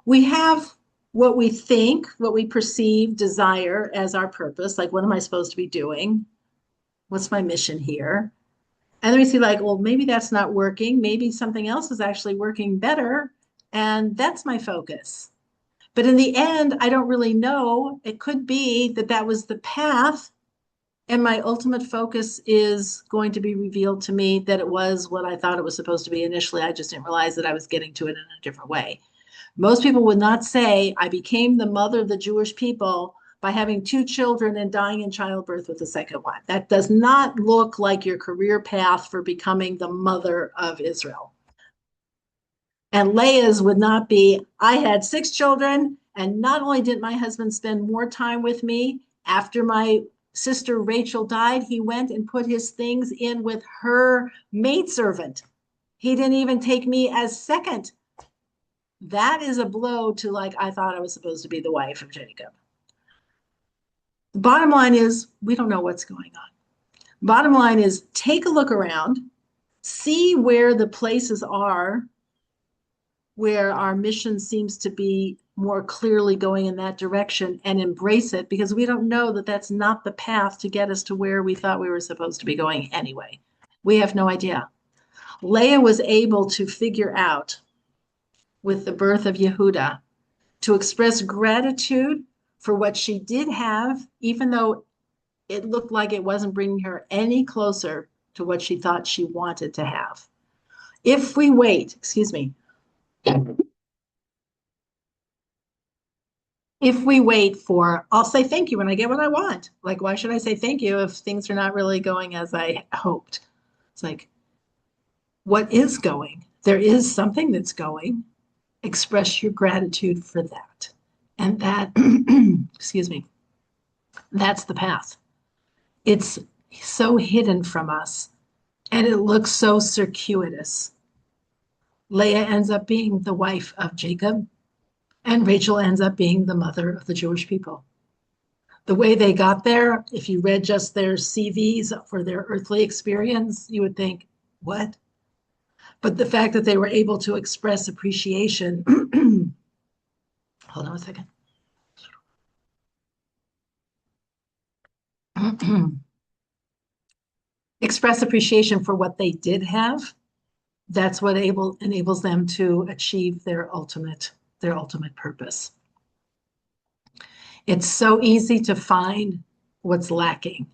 We have what we think, what we perceive, desire as our purpose, like what am I supposed to be doing? What's my mission here? And then we see like, well, maybe that's not working. Maybe something else is actually working better. And that's my focus. But in the end, I don't really know. It could be that that was the path. And my ultimate focus is going to be revealed to me that it was what I thought it was supposed to be initially. I just didn't realize that I was getting to it in a different way. Most people would not say, I became the mother of the Jewish people by having 2 children and dying in childbirth with the second one. That does not look like your career path for becoming the mother of Israel. And Leah's would not be, I had 6 children, and not only did my husband spend more time with me, after my sister Rachel died, he went and put his things in with her maidservant. He didn't even take me as second. That is a blow to like, I thought I was supposed to be the wife of Jacob. The bottom line is we don't know what's going on. Bottom line is take a look around, see where the places are where our mission seems to be more clearly going in that direction, and embrace it, because we don't know that that's not the path to get us to where we thought we were supposed to be going anyway. We have no idea. Leah was able to figure out with the birth of Yehuda to express gratitude for what she did have, even though it looked like it wasn't bringing her any closer to what she thought she wanted to have. If we wait, if we wait for, I'll say thank you when I get what I want. Like, why should I say thank you if things are not really going as I hoped? It's like, what is going? There is something that's going. Express your gratitude for that. And that, that's the path. It's so hidden from us, and it looks so circuitous. Leah ends up being the wife of Jacob, and Rachel ends up being the mother of the Jewish people. The way they got there, if you read just their CVs for their earthly experience, you would think, what? But the fact that they were able to express appreciation, hold on a second. Express appreciation for what they did have, that's what enables them to achieve their ultimate purpose. It's so easy to find what's lacking.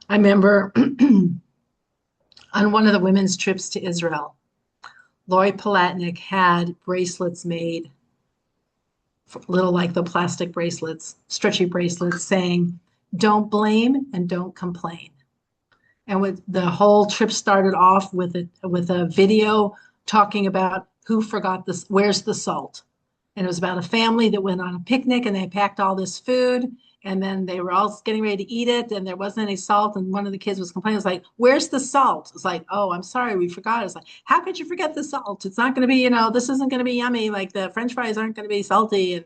I remember on one of the women's trips to Israel, Lori Palatnik had bracelets made, little like the plastic bracelets, stretchy bracelets, saying, don't blame and don't complain. And with the whole trip started off with a video talking about who forgot this, where's the salt? And it was about a family that went on a picnic and they packed all this food, and then they were all getting ready to eat it and there wasn't any salt. And one of the kids was complaining, it was like, where's the salt? It's like, oh, I'm sorry, we forgot. It's like, how could you forget the salt? It's not going to be, this isn't going to be yummy. Like the French fries aren't going to be salty and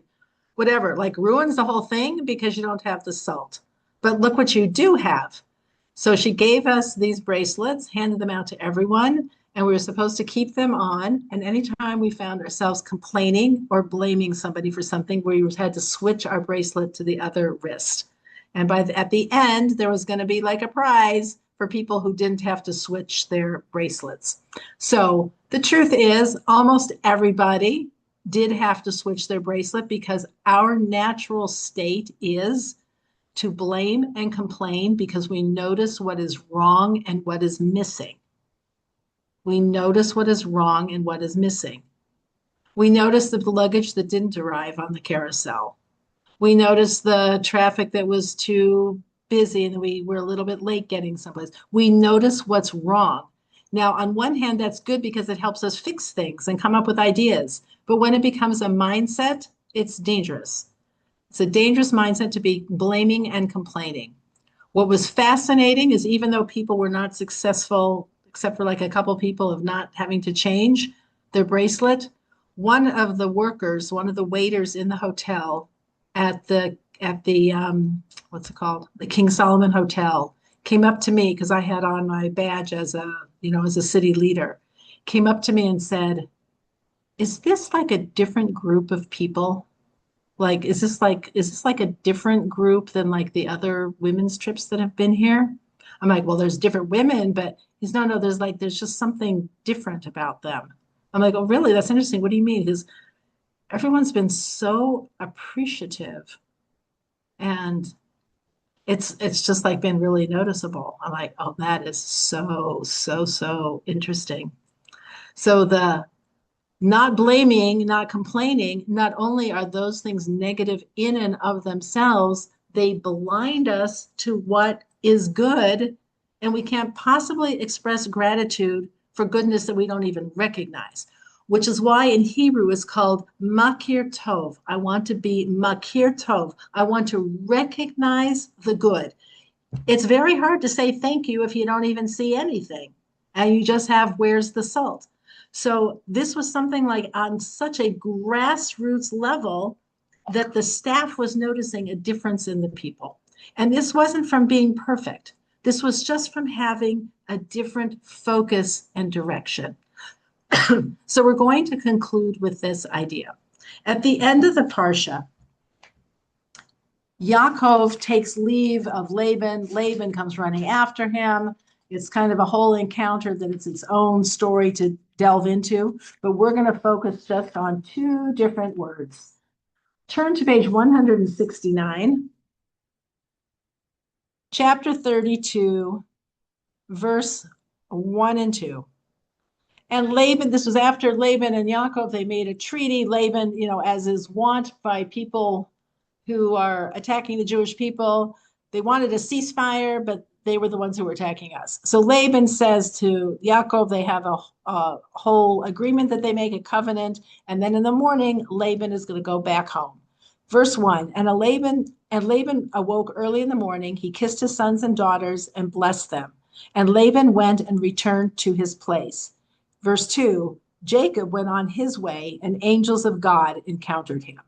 whatever, like ruins the whole thing because you don't have the salt. But look what you do have. So she gave us these bracelets, handed them out to everyone, and we were supposed to keep them on. And anytime we found ourselves complaining or blaming somebody for something, we had to switch our bracelet to the other wrist. And at the end, there was going to be like a prize for people who didn't have to switch their bracelets. So the truth is, almost everybody did have to switch their bracelet, because our natural state is to blame and complain because we notice what is wrong and what is missing. We notice what is wrong and what is missing. We notice the luggage that didn't arrive on the carousel. We notice the traffic that was too busy and we were a little bit late getting someplace. We notice what's wrong. Now, on one hand, that's good because it helps us fix things and come up with ideas. But when it becomes a mindset, it's dangerous. It's a dangerous mindset to be blaming and complaining. What was fascinating is, even though people were not successful, except for like a couple people of not having to change their bracelet, one of the workers, one of the waiters in the hotel at the what's it called? The King Solomon Hotel, came up to me because I had on my badge as a city leader, came up to me and said, is this like a different group of people? Like, is this like a different group than like the other women's trips that have been here? I'm like, well, there's different women, but he's no, there's just something different about them. I'm like, oh, really? That's interesting. What do you mean? Because everyone's been so appreciative, and it's just like been really noticeable. I'm like, oh, that is so interesting. So the not blaming, not complaining, not only are those things negative in and of themselves, they blind us to what is good, and we can't possibly express gratitude for goodness that we don't even recognize, which is why in Hebrew it's called makir tov. I want to be makir tov. I want to recognize the good. It's very hard to say thank you if you don't even see anything and you just have, where's the salt? So this was something like on such a grassroots level that the staff was noticing a difference in the people. And this wasn't from being perfect. This was just from having a different focus and direction. So we're going to conclude with this idea. At the end of the parsha, Yaakov takes leave of Laban. Laban comes running after him. It's kind of a whole encounter that it's its own story to delve into, but we're going to focus just on two different words. Turn to page 169, chapter 32, verse 1 and 2. And Laban, this was after Laban and Yaakov, they made a treaty. Laban, as is wont by people who are attacking the Jewish people, they wanted a ceasefire, but they were the ones who were attacking us. So Laban says to Yaakov, they have a whole agreement that they make, a covenant, and then in the morning, Laban is going to go back home. Verse 1, and Laban awoke early in the morning. He kissed his sons and daughters and blessed them. And Laban went and returned to his place. Verse 2, Jacob went on his way, and angels of God encountered him.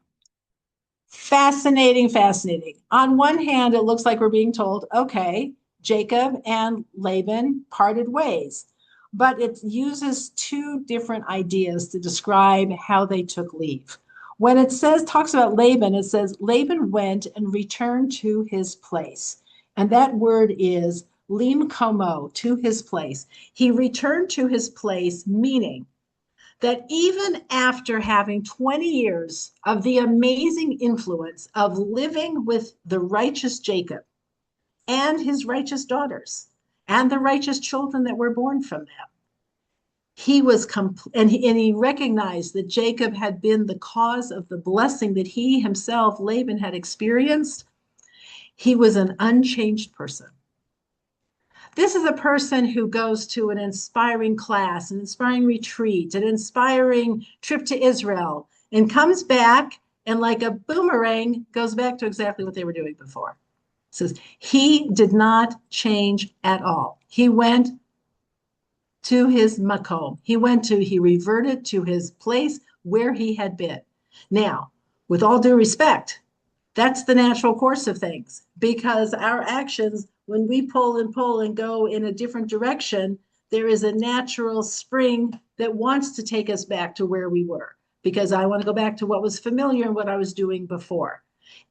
Fascinating, fascinating. On one hand, it looks like we're being told, okay, Jacob and Laban parted ways, but it uses two different ideas to describe how they took leave. When it talks about Laban, it says Laban went and returned to his place. And that word is limkomo, to his place. He returned to his place, meaning that even after having 20 years of the amazing influence of living with the righteous Jacob and his righteous daughters and the righteous children that were born from them, he recognized that Jacob had been the cause of the blessing that he himself, Laban, had experienced. He was an unchanged person. This is a person who goes to an inspiring class, an inspiring retreat, an inspiring trip to Israel, and comes back and like a boomerang goes back to exactly what they were doing before. It says he did not change at all. He went to his makom. He reverted to his place where he had been. Now, with all due respect, that's the natural course of things, because our actions, when we pull and go in a different direction, there is a natural spring that wants to take us back to where we were, because I want to go back to what was familiar and what I was doing before.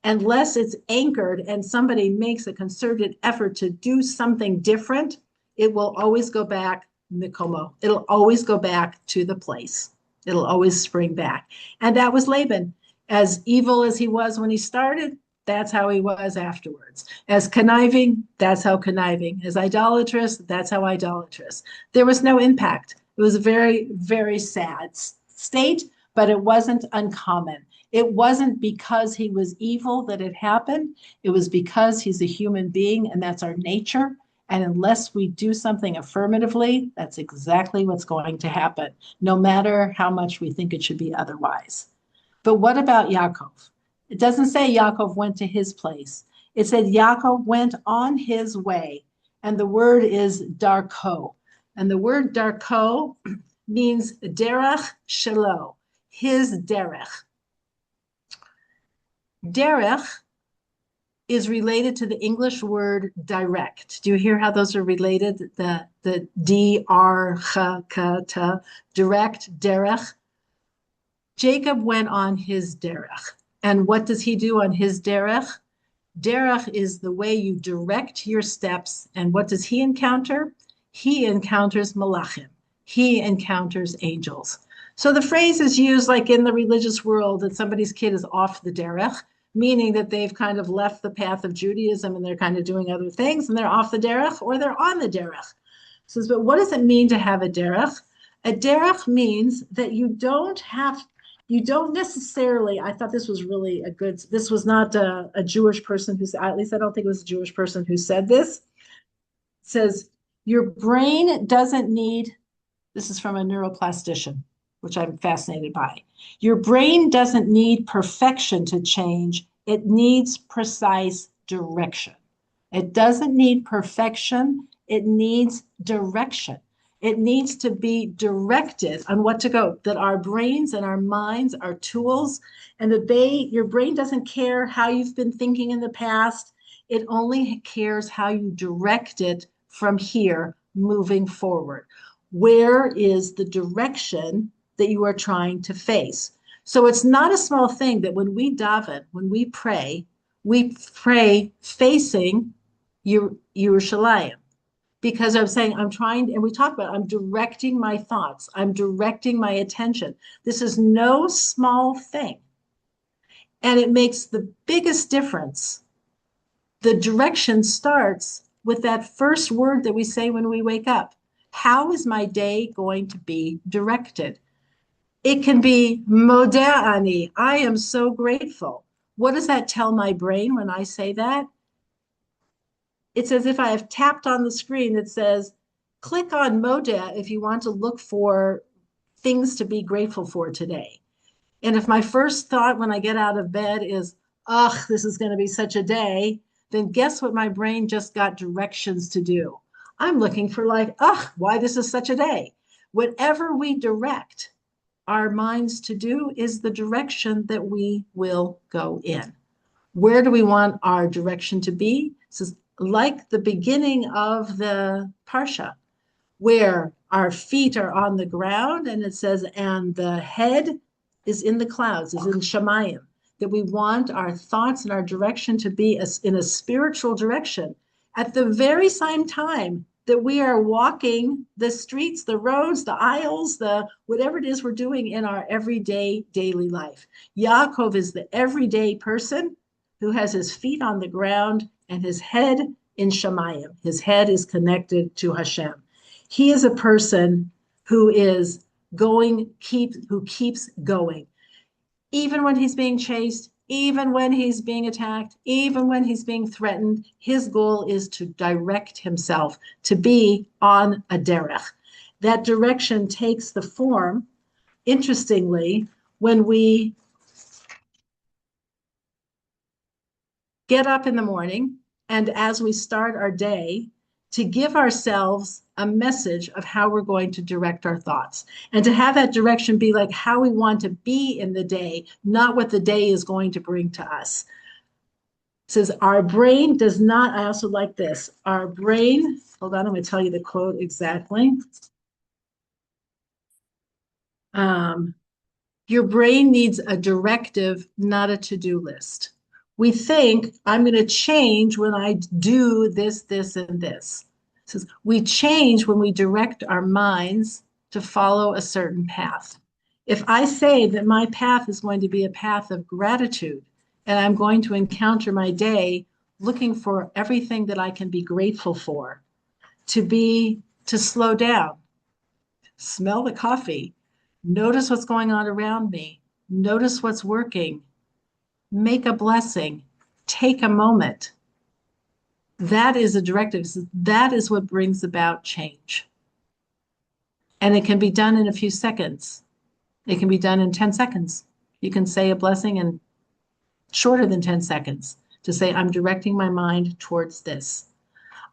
Unless it's anchored and somebody makes a concerted effort to do something different, it will always go back, mikomo. It'll always go back to the place. It'll always spring back. And that was Laban. As evil as he was when he started, that's how he was afterwards. As conniving, that's how conniving. As idolatrous, that's how idolatrous. There was no impact. It was a very, very sad state, but it wasn't uncommon. It wasn't because he was evil that it happened. It was because he's a human being, and that's our nature. And unless we do something affirmatively, that's exactly what's going to happen, no matter how much we think it should be otherwise. But what about Yaakov? It doesn't say Yaakov went to his place. It said Yaakov went on his way, and the word is darko. And the word darko means derech shelo, his derech. Derech is related to the English word direct. Do you hear how those are related? The D-R-Ch-K-T, direct, derech. Jacob went on his derech. And what does he do on his derech? Derech is the way you direct your steps. And what does he encounter? He encounters malachim. He encounters angels. So the phrase is used like in the religious world that somebody's kid is off the derech, meaning that they've kind of left the path of Judaism and they're kind of doing other things and they're off the derech or they're on the derech. Says, but what does it mean to have a derech? A derech means that you don't necessarily, I thought this was really this was not a Jewish person at least I don't think it was a Jewish person who said this. It says, your brain doesn't need, this is from a neuroplastician, which I'm fascinated by. Your brain doesn't need perfection to change. It needs precise direction. It doesn't need perfection. It needs direction. It needs to be directed on what to go, that our brains and our minds are tools, and that your brain doesn't care how you've been thinking in the past. It only cares how you direct it from here moving forward. Where is the direction that you are trying to face? So it's not a small thing that when we daven, when we pray facing Yerushalayim. Because I'm saying I'm trying, and we talk about, I'm directing my thoughts, I'm directing my attention. This is no small thing. And it makes the biggest difference. The direction starts with that first word that we say when we wake up. How is my day going to be directed? It can be modeh ani, I am so grateful. What does that tell my brain when I say that? It's as if I have tapped on the screen that says, click on modeh if you want to look for things to be grateful for today. And if my first thought when I get out of bed is, ugh, this is going to be such a day, then guess what my brain just got directions to do? I'm looking for like, ugh, why this is such a day. Whatever we direct our minds to do is the direction that we will go in. Where do we want our direction to be? This is like the beginning of the parsha, where our feet are on the ground, and it says, and the head is in the clouds, is in Shemayim, that we want our thoughts and our direction to be in a spiritual direction at the very same time that we are walking the streets, the roads, the aisles, the whatever it is we're doing in our everyday daily life. Yaakov is the everyday person who has his feet on the ground and his head in Shemayim. His head is connected to Hashem. He is a person who is who keeps going. Even when he's being chased, even when he's being attacked, even when he's being threatened, his goal is to direct himself, to be on a derech. That direction takes the form, interestingly, when we get up in the morning and as we start our day, to give ourselves a message of how we're going to direct our thoughts, and to have that direction be like how we want to be in the day, not what the day is going to bring to us. It says our brain does not, I also like this, our brain, hold on, I'm going to tell you the quote exactly. Your brain needs a directive, not a to-do list. We think I'm going to change when I do this, this, and this. It says we change when we direct our minds to follow a certain path. If I say that my path is going to be a path of gratitude, and I'm going to encounter my day looking for everything that I can be grateful for, to slow down, smell the coffee, notice what's going on around me, notice what's working, make a blessing, take a moment. That is a directive. That is what brings about change. And it can be done in a few seconds. It can be done in 10 seconds. You can say a blessing in shorter than 10 seconds to say, I'm directing my mind towards this.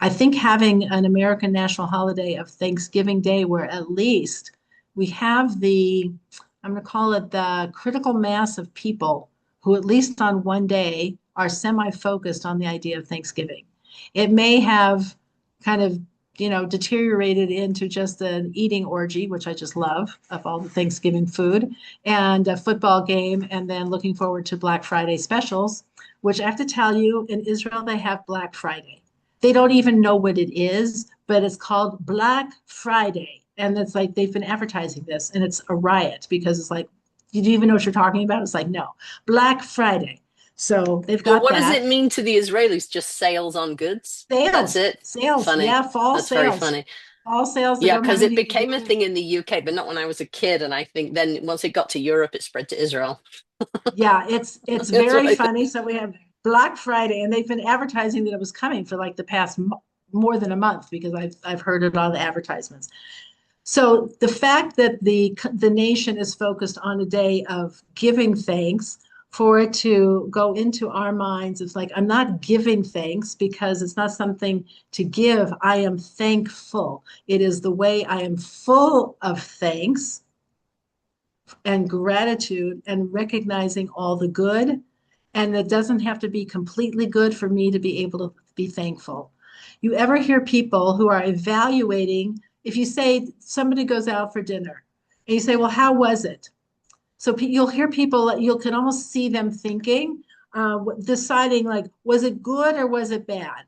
I think having an American national holiday of Thanksgiving Day, where at least we have I'm going to call it the critical mass of people who at least on one day are semi-focused on the idea of Thanksgiving. It may have kind of, deteriorated into just an eating orgy, which I just love, of all the Thanksgiving food, and a football game, and then looking forward to Black Friday specials, which I have to tell you, in Israel, they have Black Friday. They don't even know what it is, but it's called Black Friday. And it's like they've been advertising this, and it's a riot because it's like, do you even know what you're talking about? It's like, no, Black Friday. So they've got What that. does it mean to the Israelis? Just sales on goods? Sales. That's it? Sales. Funny. Yeah, fall That's sales. very funny. Fall sales. Yeah, because it became a thing in the UK, but not when I was a kid. And I think then once it got to Europe, it spread to Israel. Yeah, it's very funny. So we have Black Friday, and they've been advertising that it was coming for like the past more than a month, because I've heard it on the advertisements. So the fact that the nation is focused on a day of giving thanks, for it to go into our minds, it's like, I'm not giving thanks because it's not something to give. I am thankful. It is the way I am full of thanks and gratitude and recognizing all the good And it doesn't have to be completely good for me to be able to be thankful. You ever hear people who are evaluating, if you say somebody goes out for dinner and you say, well, how was it? So you'll hear people, you can almost see them thinking, deciding like, was it good or was it bad?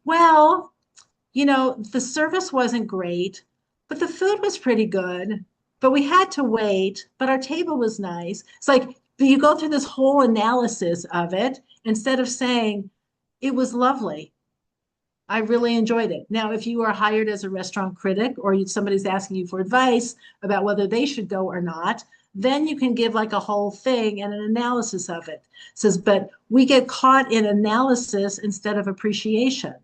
Well, the service wasn't great, but the food was pretty good, but we had to wait, but our table was nice. It's like you go through this whole analysis of it instead of saying, it was lovely. I really enjoyed it. Now, if you are hired as a restaurant critic or somebody's asking you for advice about whether they should go or not, then you can give like a whole thing and an analysis of it. It says, but we get caught in analysis instead of appreciation.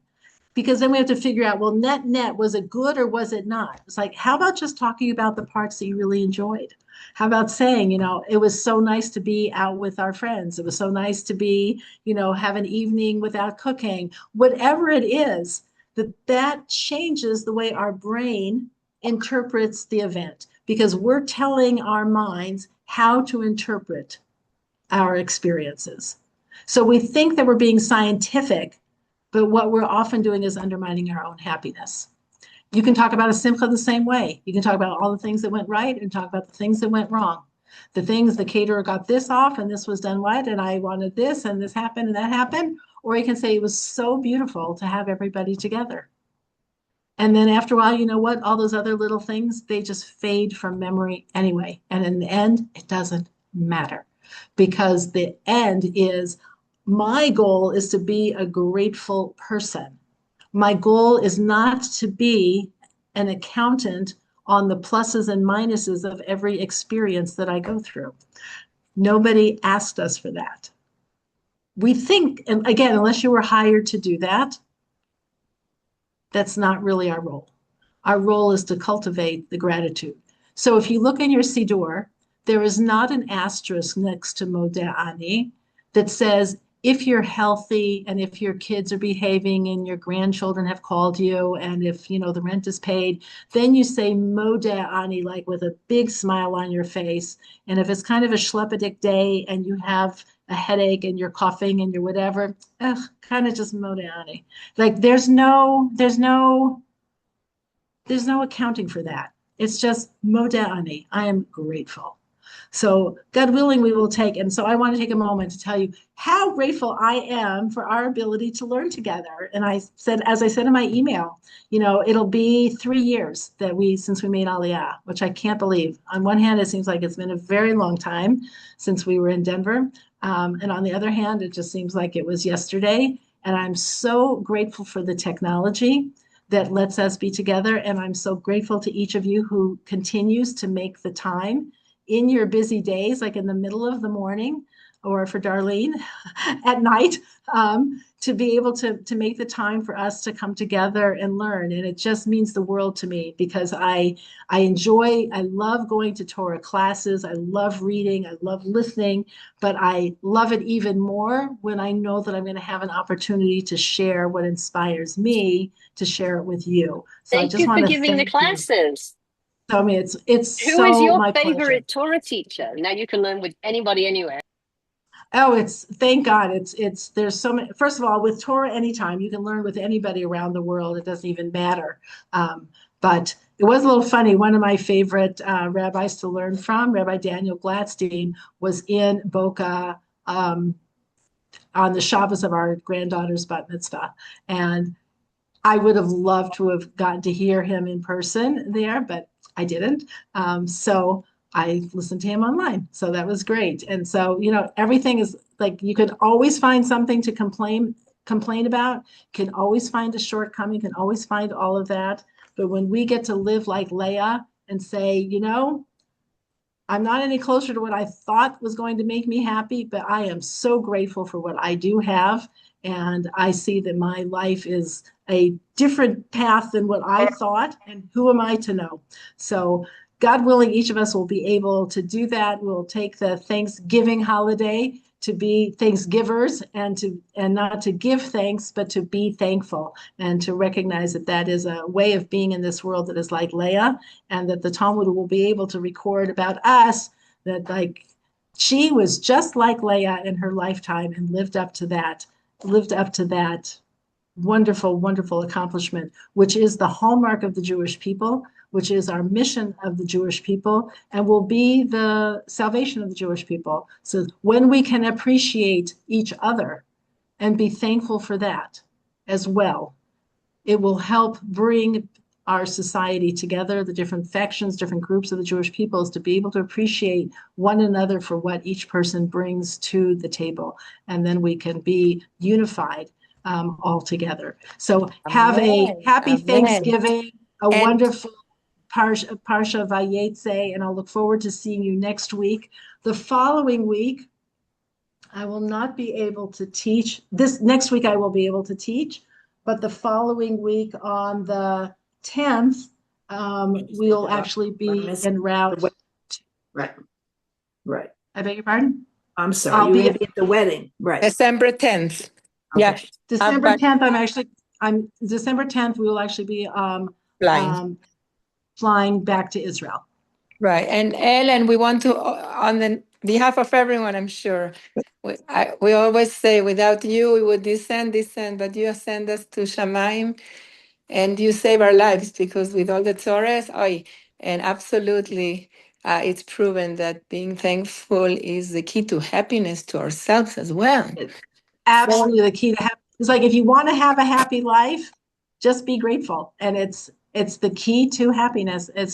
Because then we have to figure out, well, net, was it good or was it not? It's like, how about just talking about the parts that you really enjoyed? How about saying, it was so nice to be out with our friends. It was so nice to be, have an evening without cooking. Whatever it is, that changes the way our brain interprets the event because we're telling our minds how to interpret our experiences. So we think that we're being scientific, but what we're often doing is undermining our own happiness. You can talk about a simcha the same way. You can talk about all the things that went right and talk about the things that went wrong. The things the caterer got this off and this was done right and I wanted this and this happened and that happened. Or you can say it was so beautiful to have everybody together. And then after a while, you know what? All those other little things, they just fade from memory anyway. And in the end, it doesn't matter because the end is my goal is to be a grateful person. My goal is not to be an accountant on the pluses and minuses of every experience that I go through. Nobody asked us for that. We think, and again, unless you were hired to do that, that's not really our role. Our role is to cultivate the gratitude. So if you look in your Siddur, there is not an asterisk next to Modeh Ani that says, if you're healthy and if your kids are behaving and your grandchildren have called you and if the rent is paid, then you say Modeh Ani like with a big smile on your face. And if it's kind of a schleppedic day and you have a headache and you're coughing and you're whatever, kind of just Modeh Ani. Like there's no accounting for that. It's just Modeh Ani. I am grateful. So God willing, we will take. And so I want to take a moment to tell you how grateful I am for our ability to learn together. And I said, as I said in my email, it'll be 3 years since we made Aliyah, which I can't believe. On one hand, it seems like it's been a very long time since we were in Denver. And on the other hand, it just seems like it was yesterday. And I'm so grateful for the technology that lets us be together. And I'm so grateful to each of you who continues to make the time in your busy days, like in the middle of the morning, or for Darlene at night, to be able to make the time for us to come together and learn. And it just means the world to me because I love going to Torah classes. I love reading. I love listening, but I love it even more when I know that I'm going to have an opportunity to share what inspires me to share it with you. So Thank I just you want for to giving the thank you. classes. So, I mean, it's Who is so your my pleasure. favorite Torah teacher? Now you can learn with anybody anywhere. Oh, thank God. There's so many. First of all, with Torah anytime, you can learn with anybody around the world. It doesn't even matter. But it was a little funny. One of my favorite rabbis to learn from, Rabbi Daniel Gladstein, was in Boca on the Shabbos of our granddaughter's bat mitzvah. And I would have loved to have gotten to hear him in person there, but I didn't. So I listened to him online. So that was great. And so, everything is like you can always find something to complain about, can always find a shortcoming, can always find all of that. But when we get to live like Leah and say, I'm not any closer to what I thought was going to make me happy, but I am so grateful for what I do have. And I see that my life is a different path than what I thought. And who am I to know? So God willing, each of us will be able to do that. We'll take the Thanksgiving holiday to be Thanksgivers and not to give thanks, but to be thankful and to recognize that that is a way of being in this world that is like Leah, and that the Talmud will be able to record about us that like she was just like Leah in her lifetime and lived up to that wonderful, wonderful accomplishment, which is the hallmark of the Jewish people, which is our mission of the Jewish people, and will be the salvation of the Jewish people. So when we can appreciate each other and be thankful for that as well, it will help bring our society together, the different factions, different groups of the Jewish peoples, to be able to appreciate one another for what each person brings to the table. And then we can be unified all together. So have a happy Thanksgiving, a wonderful parsha Vayetze, and I'll look forward to seeing you next week. The following week, I will not be able to teach. This next week I will be able to teach, but the following week on the 10th, we'll actually be en route. Right. Right. I beg your pardon? I'm sorry. You're going to be at the wedding. Right. December 10th. Okay. Yeah. December 10th, I'm December 10th, we will actually be flying back to Israel. Right. And Ellen, we want to, on the behalf of everyone, I'm sure, we always say, without you, we would descend, but you send us to Shamayim, and you save our lives, because with all the Torahs, and absolutely, it's proven that being thankful is the key to happiness to ourselves as well. Absolutely, the key to happiness. It's like, if you want to have a happy life, just be grateful, and it's the key to happiness. It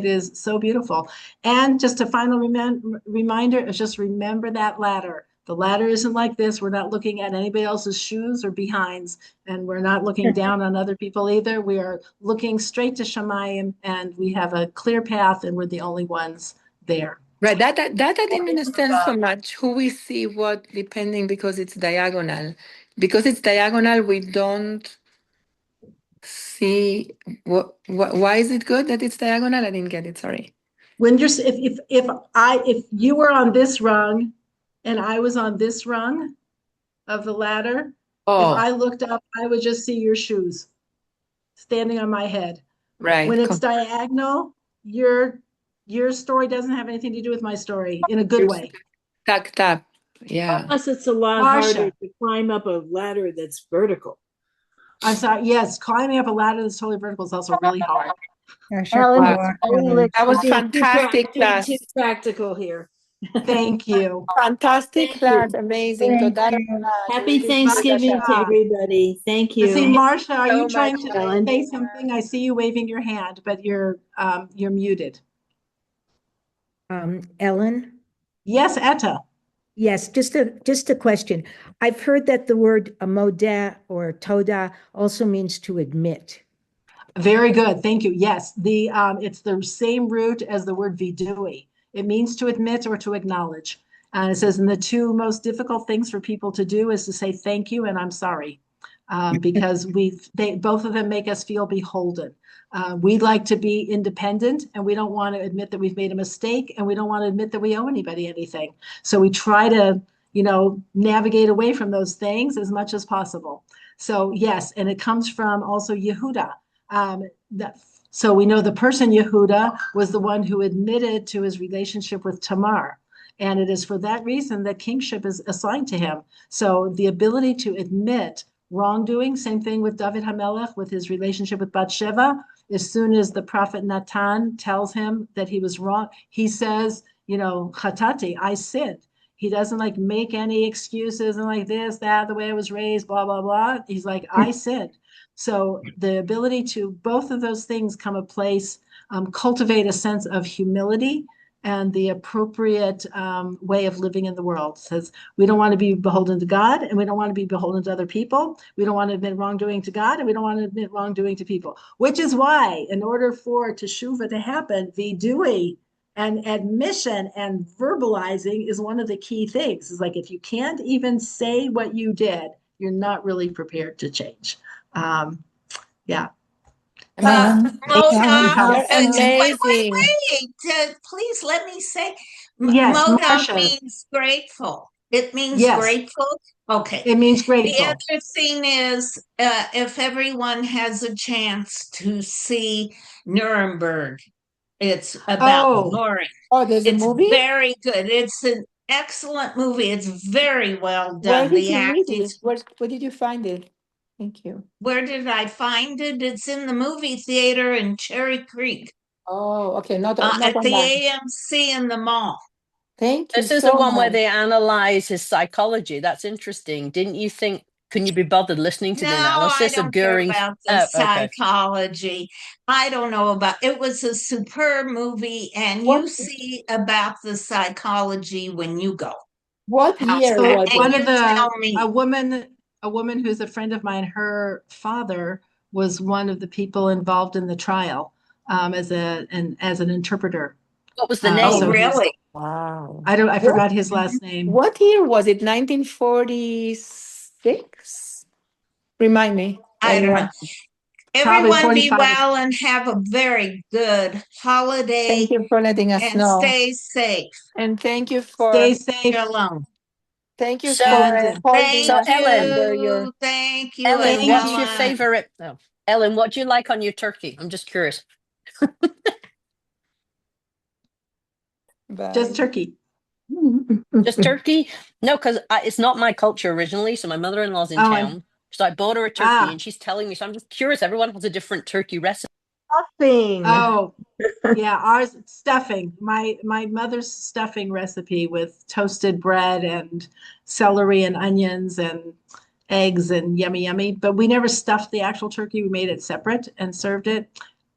is so beautiful. And just a final reminder is just remember that ladder. The ladder isn't like this. We're not looking at anybody else's shoes or behinds, and we're not looking down on other people either. We are looking straight to Shamayim, and we have a clear path, and we're the only ones there. Right, that I didn't understand so much. Who we see what, depending, because it's diagonal. Because it's diagonal, we don't see why is it good that it's diagonal? I didn't get it. Sorry. When you're if you were on this rung and I was on this rung of the ladder, if I looked up, I would just see your shoes standing on my head. Right. When it's diagonal, your story doesn't have anything to do with my story, in a good way. Tucked up. Yeah. Plus, it's a lot harder to climb up a ladder that's vertical. I'm sorry. Yes, climbing up a ladder that's totally vertical is also really hard. That was fantastic class. Too practical here. Thank you. Fantastic class. Amazing. Happy Thanksgiving to everybody. Thank you. See, Marsha, are you so trying much, to Ellen. say something? I see you waving your hand, but you're muted. Ellen? Yes, Etta. Yes, just a question. I've heard that the word modeh or toda also means to admit. Very good. Thank you. Yes, it's the same root as the word vidui. It means to admit or to acknowledge. And it says, and the two most difficult things for people to do is to say thank you and I'm sorry, because both of them make us feel beholden. We like to be independent, and we don't want to admit that we've made a mistake, and we don't want to admit that we owe anybody anything. So we try to, navigate away from those things as much as possible. So yes, and it comes from also Yehuda. So we know the person Yehuda was the one who admitted to his relationship with Tamar. And it is for that reason that kingship is assigned to him. So the ability to admit wrongdoing, same thing with David HaMelech with his relationship with Bathsheba. As soon as the prophet Natan tells him that he was wrong, he says, chatati, I sinned. He doesn't make any excuses and this, that, the way I was raised, blah, blah, blah. He's like, I sinned. So the ability to both of those things come a place, cultivate a sense of humility and the appropriate way of living in the world. It says we don't want to be beholden to God, and we don't want to be beholden to other people. We don't want to admit wrongdoing to God, and we don't want to admit wrongdoing to people. Which is why, in order for teshuvah to happen, vidui and admission and verbalizing is one of the key things. It's like if you can't even say what you did, you're not really prepared to change. Yeah. Amazing. Wait, please let me say, yes, Moda Marsha. means grateful. It means yes. grateful. Okay. It means grateful. The other thing is, if everyone has a chance to see Nuremberg, it's about Nuremberg. Oh, there's a movie? Very good. excellent movie. It's very well Where done. did The you read acting. it? Where did you find it? Thank you. Where did I find it? It's in the movie theater in Cherry Creek, Oh, okay, not at the online. AMC in the mall. Thank you This is the so one where much. they analyze his psychology. That's interesting. Didn't you think? Couldn't you be bothered listening to No, the I analysis of don't care Goering's? about the Oh, okay. psychology. I don't know about it. Was a superb movie, and What you see about the psychology when you go. what How's year that? So was And one it? of you the tell me. a woman who's a friend of mine, her father was one of the people involved in the trial as an interpreter. What was the Oh, So name? he's really? Wow. I What forgot his last name. what year was it? 1946? Remind me. I don't know. Anyone? Probably Everyone be 45. well and have a very good holiday Thank you for letting us and know. stay safe. And thank you Stay for safe. Shalom. So, And holding so Thank us Ellen, under your. you. Thank you, Ellen, Thank what's you. your everyone. favorite? Oh, Ellen, what do you like on your turkey? I'm just curious. just Bye. turkey. Just turkey? No, because it's not my culture originally. So my mother-in-law's in Oh, and town. So I bought her a turkey and she's telling me. So I'm just curious. Everyone has a different turkey recipe. Stuffing. oh, yeah, ours stuffing. My mother's stuffing recipe with toasted bread and celery and onions and eggs and yummy. But we never stuffed the actual turkey. We made it separate and served it.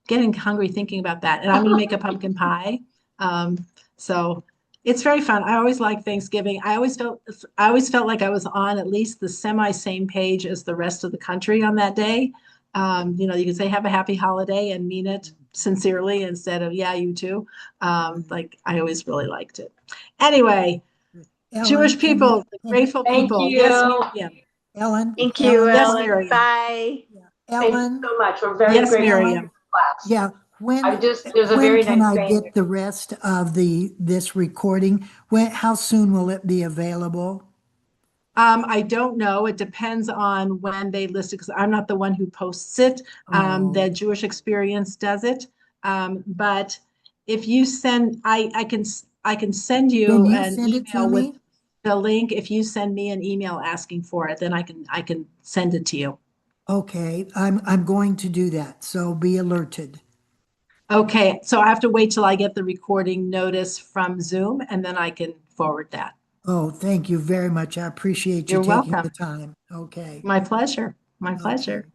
Getting hungry thinking about that. And I'm going to make a pumpkin pie. So it's very fun. I always like Thanksgiving. I always felt like I was on at least the semi same page as the rest of the country on that day. You can say have a happy holiday and mean it sincerely instead of yeah, you too. Like I always really liked it. Anyway, Jewish Ellen, people, the grateful Thank people. Yes, you. Miriam. Ellen, Thank you, Yes, Ellen. Miriam. Bye. Thank you Ellen, so much. We're very Yes, grateful for Miriam. your class. yeah, There's a when very can nice I saying. get the rest of this recording? How soon will it be available? I don't know. It depends on when they list it because I'm not the one who posts it. Oh. The Jewish Experience does it. But if you send, I can send Can you you an send it to email with me? the link. If you send me an email asking for it, then I can send it to you. Okay, I'm going to do that, so be alerted. Okay, so I have to wait till I get the recording notice from Zoom and then I can forward that. Oh, thank you very much. I appreciate you You're taking the welcome. time. Okay. My pleasure. My pleasure.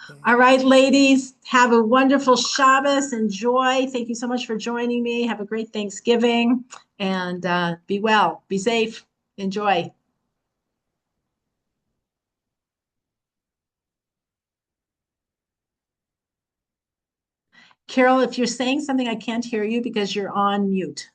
Okay. All right, ladies, have a wonderful Shabbos. Enjoy. Thank you so much for joining me. Have a great Thanksgiving and be well, be safe, enjoy. Carol, if you're saying something, I can't hear you because you're on mute.